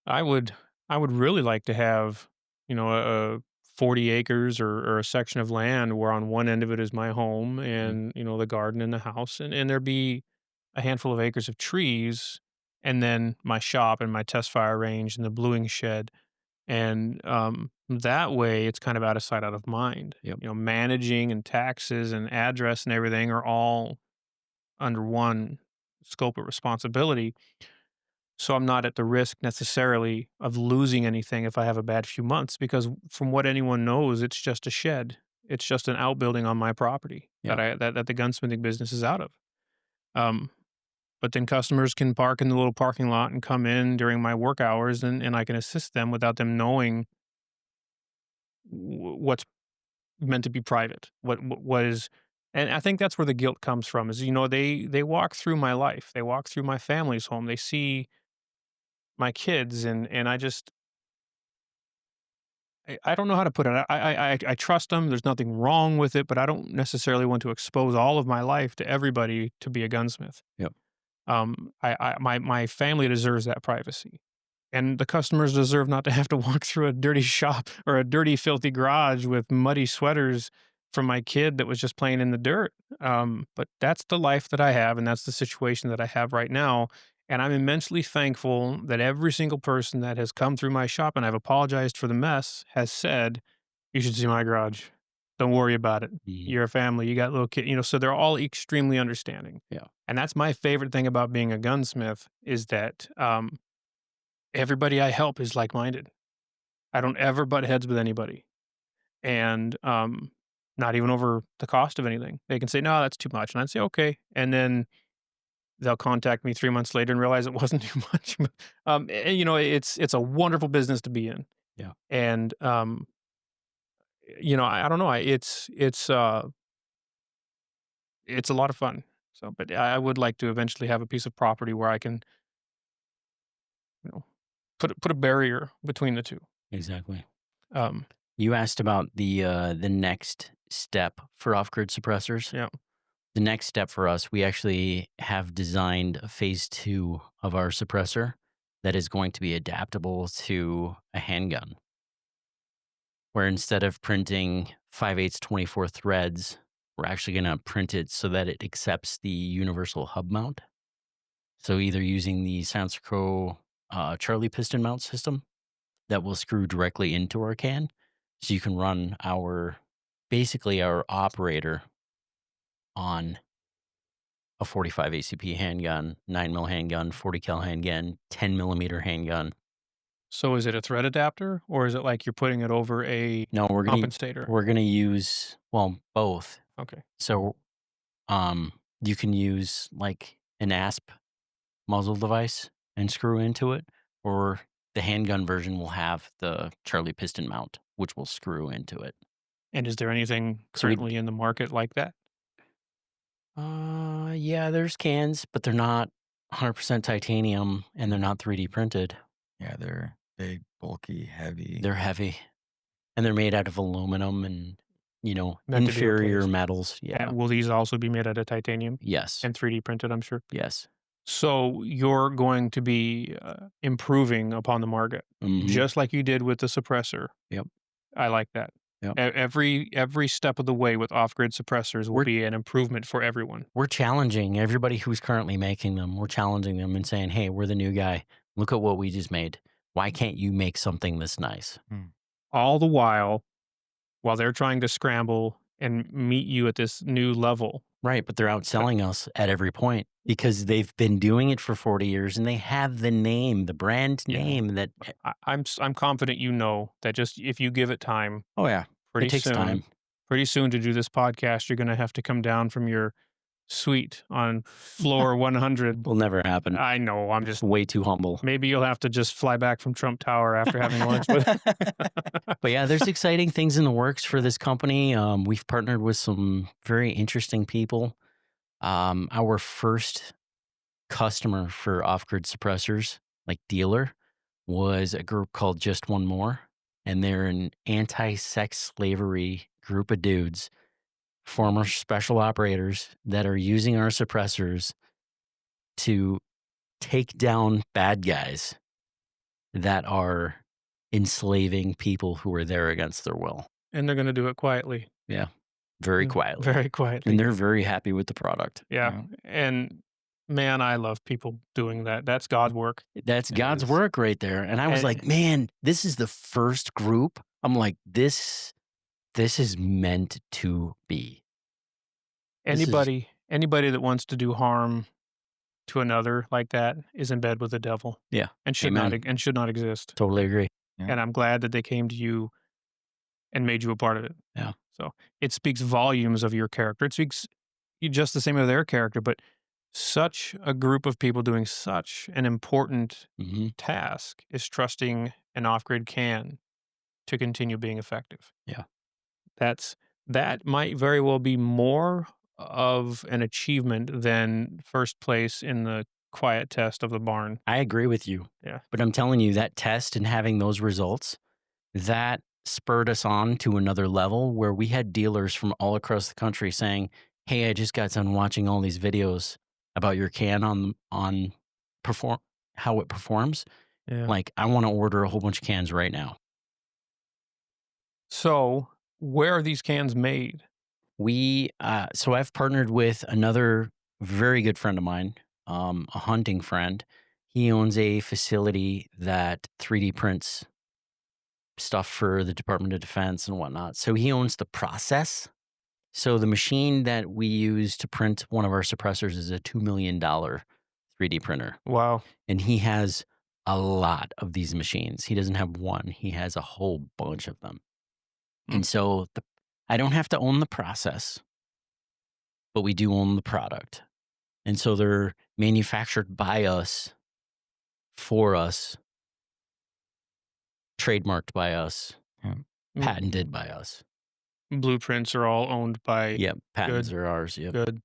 I would, I would really like to have, a 40 acres or a section of land where on one end of it is my home Mhm. and the garden and the house, and there be a handful of acres of trees, and then my shop and my test fire range and the bluing shed. And that way it's kind of out of sight, out of mind. Yep. Managing and taxes and address and everything are all under one scope of responsibility. So I'm not at the risk necessarily of losing anything if I have a bad few months, because from what anyone knows, it's just a shed. It's just an outbuilding on my property that Yeah. that the gunsmithing business is out of. Um, but then customers can park in the little parking lot and come in during my work hours, and I can assist them without them knowing what's meant to be private. What is, and I think that's where the guilt comes from. Is they walk through my life, they walk through my family's home, they see my kids, and I don't know how to put it. I trust them. There's nothing wrong with it, but I don't necessarily want to expose all of my life to everybody to be a gunsmith. Yep. My family deserves that privacy, and the customers deserve not to have to walk through a dirty shop or a dirty, filthy garage with muddy sweaters from my kid that was just playing in the dirt. But that's the life that I have, and that's the situation that I have right now. And I'm immensely thankful that every single person that has come through my shop, and I've apologized for the mess, has said, "You should see my garage. Don't worry about it. Mhm. You're a family. You got little kids." So they're all extremely understanding. Yeah. And that's my favorite thing about being a gunsmith is that everybody I help is like minded. I don't ever butt heads with anybody, and not even over the cost of anything. They can say, "No, that's too much," and I'd say, "Okay," and then they'll contact me 3 months later and realize it wasn't too much. It's a wonderful business to be in, Yeah. and I don't know. It's a lot of fun. So, but I would like to eventually have a piece of property where I can, you know, put a barrier between the two. Exactly. Um, You asked about the next step for off-grid suppressors. yeah. The next step for us, we actually have designed a phase 2 of our suppressor that is going to be adaptable to a handgun, where instead of printing 5/8 24 threads, we're actually going to print it so that it accepts the universal hub mount. So either using the Silencer Co. Charlie piston mount system that will screw directly into our can, so you can run basically our operator on a 45 ACP handgun, 9 mil handgun, 40 cal handgun, 10 millimeter handgun. So is it a thread adapter or is it like you're putting it over a No, compensator? we're gonna use, well, both. Okay. So you can use like an ASP muzzle device and screw into it, or the handgun version will have the Charlie piston mount, which will screw into it. And is there anything So we currently in the market like that? yeah, there's cans, but they're not 100% titanium and they're not 3D printed. Yeah, they're big, bulky, heavy. They're heavy and they're made out of aluminum and, Meant to be inferior replaced. metals. Yeah. And will these also be made out of titanium Yes. and 3D printed, I'm sure? Yes. So you're going to be improving upon the market, Mhm. just like you did with the suppressor. Yep. I like that. Yep. Every step of the way with off-grid suppressors will be an improvement for everyone. We're challenging everybody who's currently making them. We're challenging them and saying, hey, we're the new guy. Look at what we just made. Why can't you make something this nice? All the while they're trying to scramble and meet you at this new level. Right, but they're outselling us at every point because they've been doing it for 40 years and they have the name, the brand name that. I'm confident that just if you give it time, Oh yeah, pretty it takes soon, time. pretty soon to do this podcast, you're going to have to come down from your suite on floor 100. Will never happen. I know. I'm just way too humble. Maybe you'll have to just fly back from Trump Tower after having lunch with. But yeah, there's exciting things in the works for this company. We've partnered with some very interesting people. Our first customer for off-grid suppressors, like dealer, was a group called Just One More, and they're an anti-sex slavery group of dudes, former special operators that are using our suppressors to take down bad guys that are enslaving people who are there against their will. And they're going to do it quietly. Yeah. Very quietly. Very quietly. And they're very happy with the product. Yeah. And man, I love people doing that. That's God's work. That's God's work right there. And I was like, man, this is the first group. I'm like, this is meant to be. Anybody that wants to do harm to another like that is in bed with the devil. Yeah. And should not exist. Totally agree. Yeah. And I'm glad that they came to you and made you a part of it. Yeah. So it speaks volumes of your character. It speaks just the same of their character, but such a group of people doing such an important task is trusting an off-grid can to continue being effective. Yeah. That might very well be more of an achievement than first place in the quiet test of the barn. I agree with you. Yeah. But I'm telling you, that test and having those results, that spurred us on to another level where we had dealers from all across the country saying, "Hey, I just got done watching all these videos about your can on perform how it performs. Yeah. Like, I want to order a whole bunch of cans right now." So, where are these cans made? So I've partnered with another very good friend of mine, a hunting friend. He owns a facility that 3D prints stuff for the Department of Defense and whatnot. So he owns the process. So the machine that we use to print one of our suppressors is a $2 million 3D printer. Wow. And he has a lot of these machines. He doesn't have one, he has a whole bunch of them. And so I don't have to own the process, but we do own the product. And so they're manufactured by us, for us, trademarked by us, patented by us. Blueprints are all owned by. Yep, patents Good. are ours. Yep. Good.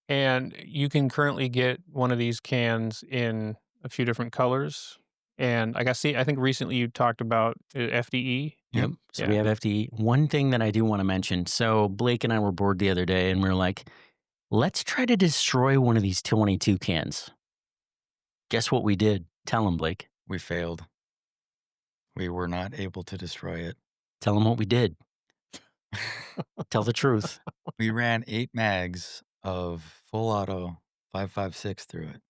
And you can currently get one of these cans in a few different colors. And I think recently you talked about FDE. Yep. So Yeah. we have FDE. One thing that I do want to mention. So Blake and I were bored the other day and we were like, let's try to destroy one of these 22 cans. Guess what we did? Tell him, Blake. We failed. We were not able to destroy it. Tell him what we did. Tell the truth. We ran 8 mags of full auto 5.56 through it.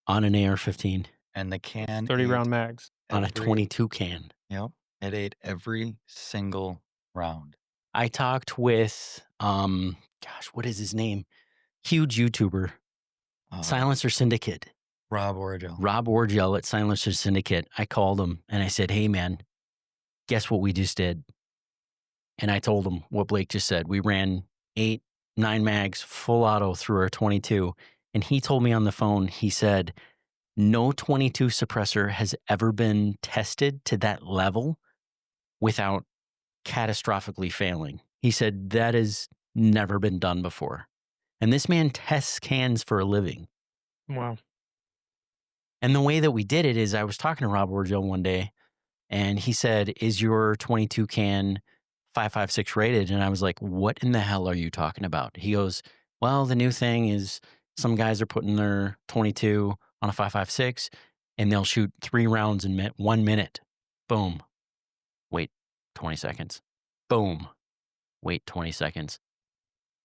On an AR-15. And the can 30 ate round mags. On a every- 22 can. Yep. It ate every single round. I talked with, what is his name? Huge YouTuber, Silencer Syndicate. Rob Orgel. Rob Orgel at Silencer Syndicate. I called him and I said, hey, man, guess what we just did? And I told him what Blake just said. We ran 8, 9 mags full auto through our 22. And he told me on the phone, he said, no 22 suppressor has ever been tested to that level without catastrophically failing. He said that has never been done before. And this man tests cans for a living. Wow. And the way that we did it is I was talking to Rob Orgel one day and he said, is your 22 can 5.56 rated? And I was like, what in the hell are you talking about? He goes, well, the new thing is some guys are putting their 22 on a 5.56 and they'll shoot 3 rounds in 1 minute. Boom. Wait 20 seconds. Boom. Wait 20 seconds.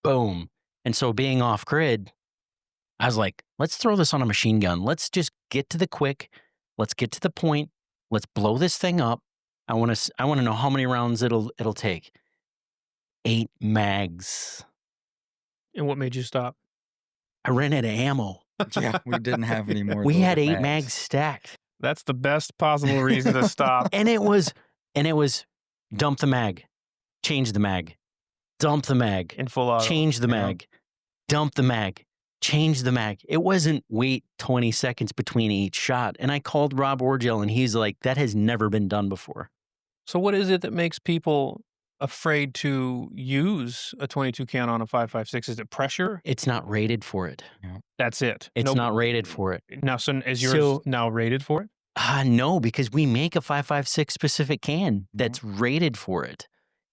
Boom. And so being off grid, I was like, let's throw this on a machine gun. Let's just get to the quick. Let's get to the point. Let's blow this thing up. I want to know how many rounds it'll take. 8 mags. And what made you stop? I ran out of ammo. Yeah, we didn't have any more. We had 8 mags. mags stacked. That's the best possible reason to stop. And it was dump the mag, change the mag, dump the mag, In full auto. change the Yeah. mag, dump the mag, change the mag. It wasn't wait 20 seconds between each shot. And I called Rob Orgel and he's like, that has never been done before. So what is it that makes people afraid to use a 22 can on a 5.56? Is it pressure? It's not rated for it. That's it. It's not rated for it. Now, so is yours now rated for it? No, because we make a 5.56 specific can that's rated for it.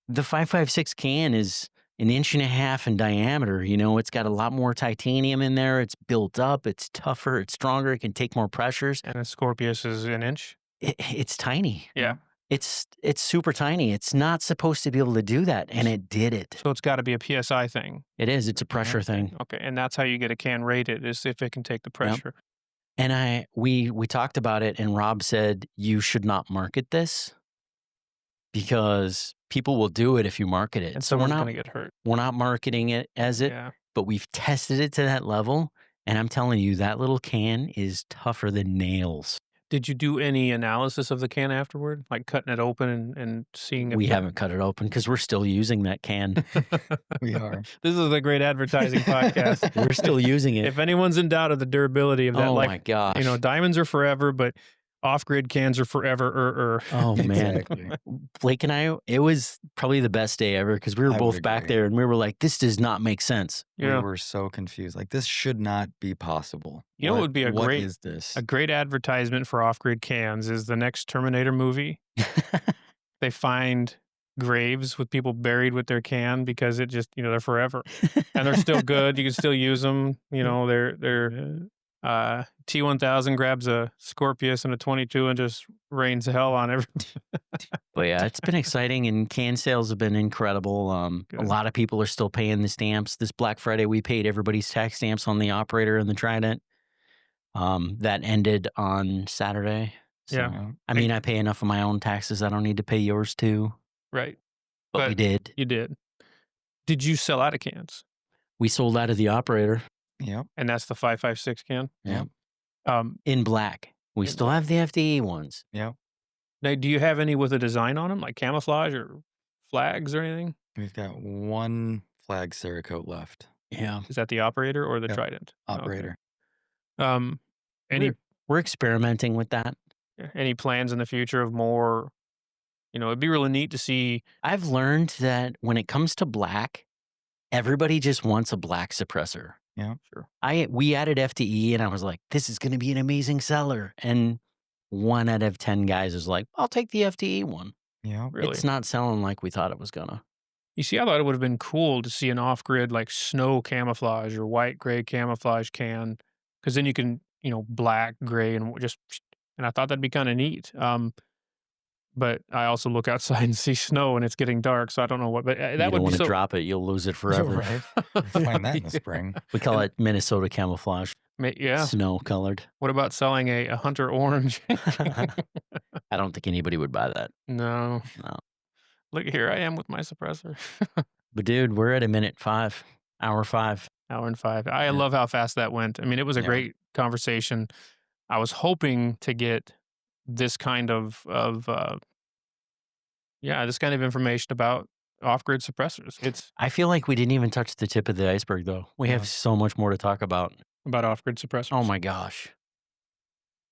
The 5.56 can is 1.5 inches in diameter. You know, it's got a lot more titanium in there. It's built up. It's tougher. It's stronger. It can take more pressures. And a Scorpius is 1 inch? It's tiny. Yeah. It's super tiny. It's not supposed to be able to do that, and it did it. So it's got to be a PSI thing. It is. It's a pressure thing. Okay, and that's how you get a can rated, is if it can take the pressure. And we talked about it, and Rob said, you should not market this because people will do it if you market it. And So we're someone's not going to get hurt. we're not marketing it as it, Yeah. but we've tested it to that level. And I'm telling you, that little can is tougher than nails. Did you do any analysis of the can afterward? Like cutting it open and seeing if We the- haven't cut it open because we're still using that can. We are. This is a great advertising podcast. We're still using it. If anyone's in doubt of the durability of that, Oh like, my gosh. diamonds are forever, but Off-grid cans are forever. Oh man, Exactly. Blake and I, it was probably the best day ever because we were I would both back agree. there and we were like, this does not make sense. We Yeah. were so confused. Like, this should not be possible. You know what would be What is this? a great advertisement for off-grid cans is the next Terminator movie. They find graves with people buried with their can because it just, they're forever. And they're still good. You can still use them. They're T1000 grabs a Scorpius and a 22 and just rains hell on everyone. But yeah, it's been exciting and can sales have been incredible. A Good. lot of people are still paying the stamps. This Black Friday, we paid everybody's tax stamps on the Operator and the Trident. That ended on Saturday. So, Yeah. I mean, I pay enough of my own taxes. I don't need to pay yours too. Right. But we did. You did. Did you sell out of cans? We sold out of the Operator Yep. And that's the 5.56 can? Yep. in black. We In still have the FDE ones. Yep. Now, do you have any with a design on them, like camouflage or flags or anything? We've got one flag Cerakote left. Yeah. Is that the Operator or the Yep. Trident? Okay. Operator. Any We're experimenting with that. any plans in the future of more? It'd be really neat to see. I've learned that when it comes to black, everybody just wants a black suppressor. Yeah. Sure. We added FDE and I was like, this is going to be an amazing seller. And 1 out of 10 guys is like, I'll take the FDE one. Yeah. Really? It's not selling like we thought it was gonna. You see, I thought it would have been cool to see an off-grid like snow camouflage or white gray camouflage can, because then you can, black, gray, and I thought that'd be kind of neat. But I also look outside and see snow and it's getting dark, so I don't know what. But You that don't would be want to so. drop it, you'll lose it forever. Right. Find that in the spring. We call it Minnesota camouflage, Yeah. snow colored. What about selling a hunter orange? I don't think anybody would buy that. No. No. Look, here I am with my suppressor. But dude, we're at hour 5. Hour and 5. I Yeah. love how fast that went. I mean, it was a Yeah. great conversation. I was hoping to get this kind of this kind of information about off-grid suppressors. It's I feel like we didn't even touch the tip of the iceberg though. We Yeah. have so much more to talk about. about off-grid suppressors. Oh my gosh.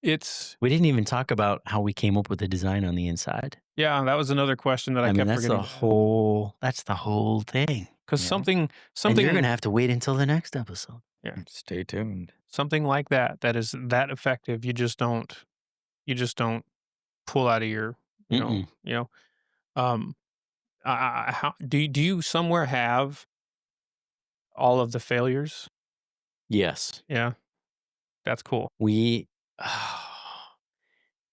It's We didn't even talk about how we came up with the design on the inside. that was another question that I I mean, kept that's forgetting. that's the whole thing. Because Yeah. something And you're going to have to wait until the next episode. Stay tuned. something like that is that effective, you just don't pull out of your how do you somewhere have all of the failures? Yes. Yeah, that's cool. We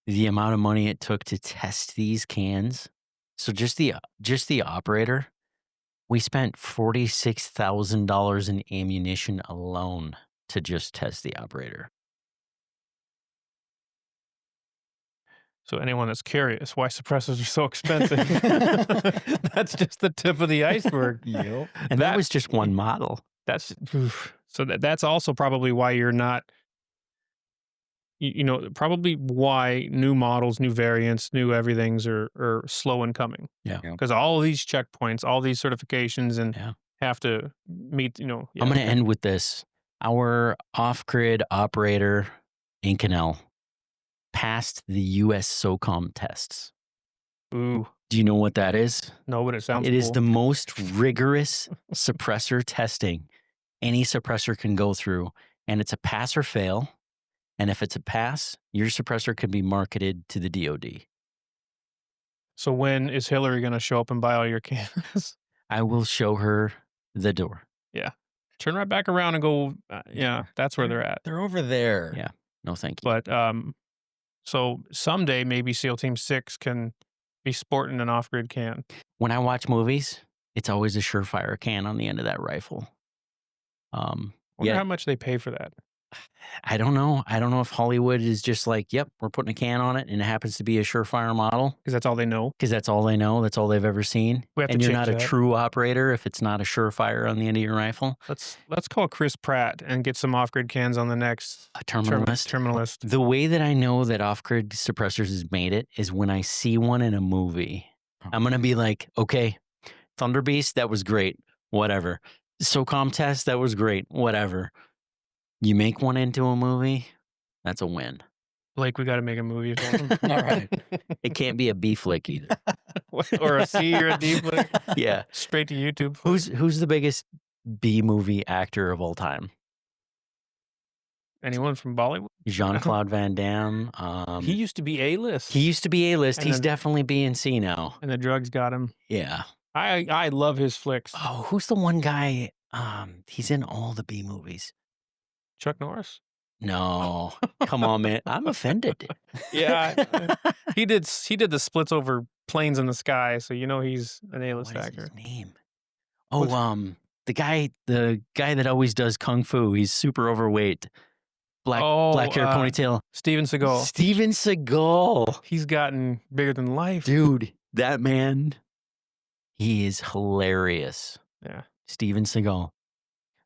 the amount of money it took to test these cans. So just the Operator, we spent $46,000 in ammunition alone to just test the Operator. So anyone that's curious why suppressors are so expensive, that's just the tip of the iceberg. Yep. And that That- was just one model. That's also probably why you're not, probably why new models, new variants, new everythings are slow in coming. Yeah. Yeah. Because all of these checkpoints, all these certifications, and Yeah. have to meet. I'm going to end with this. Our off-grid Operator Inconel passed the U.S. SOCOM tests. Ooh, Do you know what that is? no, but it sounds. It is cool. the most rigorous suppressor testing any suppressor can go through. And it's a pass or fail. And if it's a pass, your suppressor can be marketed to the DoD. So when is Hillary going to show up and buy all your cans? I will show her the door. Turn right back around and go. That's where they're at. They're over there. Yeah. No, thank you. But so someday maybe SEAL Team 6 can be sporting an off-grid can. When I watch movies, it's always a surefire can on the end of that rifle. Wonder Yeah. how much they pay for that. I don't know. I don't know if Hollywood is just like, yep, we're putting a can on it and it happens to be a surefire model Because that's all they know. because that's all they know. That's all they've ever seen. We have to And you're change not a that. true operator if it's not a surefire on the end of your rifle. Let's call Chris Pratt and get some off-grid cans on the next A terminalist. terminalist. The way that I know that off-grid suppressors has made it is when I see one in a movie. I'm going to be like, okay, Thunder Beast, that was great. Whatever. SOCOM test, that was great. Whatever. You make one into a movie, that's a win. Blake, we got to make a movie of him. All right. It can't be a B flick either. Or a C or a D flick. Yeah. Straight to YouTube. Who's the biggest B movie actor of all time? Anyone from Bollywood? Jean-Claude Van Damme. He used to be A-list. He used to be A-list. And He's then- definitely B and C now. And the drugs got him. Yeah. I love his flicks. Oh, who's the one guy? He's in all the B movies. Chuck Norris? No. Come on, man. I'm offended. Yeah. He did the splits over planes in the sky, so you know he's an A-list What is actor. his name? Oh, the guy that always does kung fu. He's super overweight. Black hair, ponytail. Steven Seagal. Steven Seagal. He's gotten bigger than life. Dude, that man, he is hilarious. Yeah. Steven Seagal.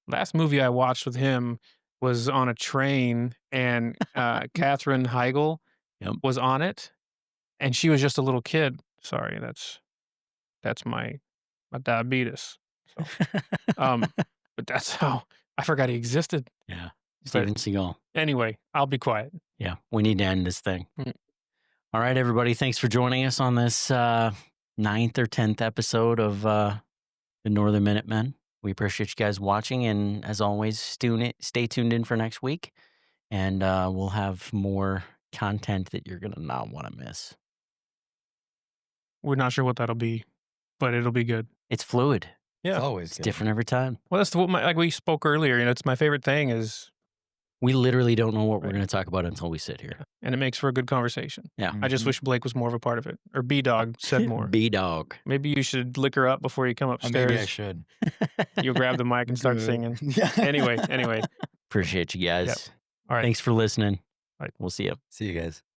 Last movie I watched with him was on a train, and Katherine Heigl was on it, and she was just a little kid. Sorry, that's my diabetes. So, but that's how I forgot he existed. Yeah, Steven Seagal. Anyway, I'll be quiet. Yeah, we need to end this thing. Mm. All right, everybody. Thanks for joining us on this 9th or 10th episode of the Northern Minutemen. We appreciate you guys watching, and as always, stay tuned in for next week, and we'll have more content that you're going to not want to miss. We're not sure what that'll be, but it'll be good. It's fluid. Yeah. It's always It's good. different every time. Well, that's like we spoke earlier. You know, it's my favorite thing is, We literally don't know what we're Right. going to talk about until we sit here. and it makes for a good conversation. Yeah. I just Mhm. wish Blake was more of a part of it, or B-Dog said more. B-Dog. Maybe you should liquor up before you come upstairs. Maybe I should. You'll grab the mic and start singing. Yeah. Anyway. Appreciate you guys. Yep. All right. Thanks for listening. Bye. We'll see you. See you guys.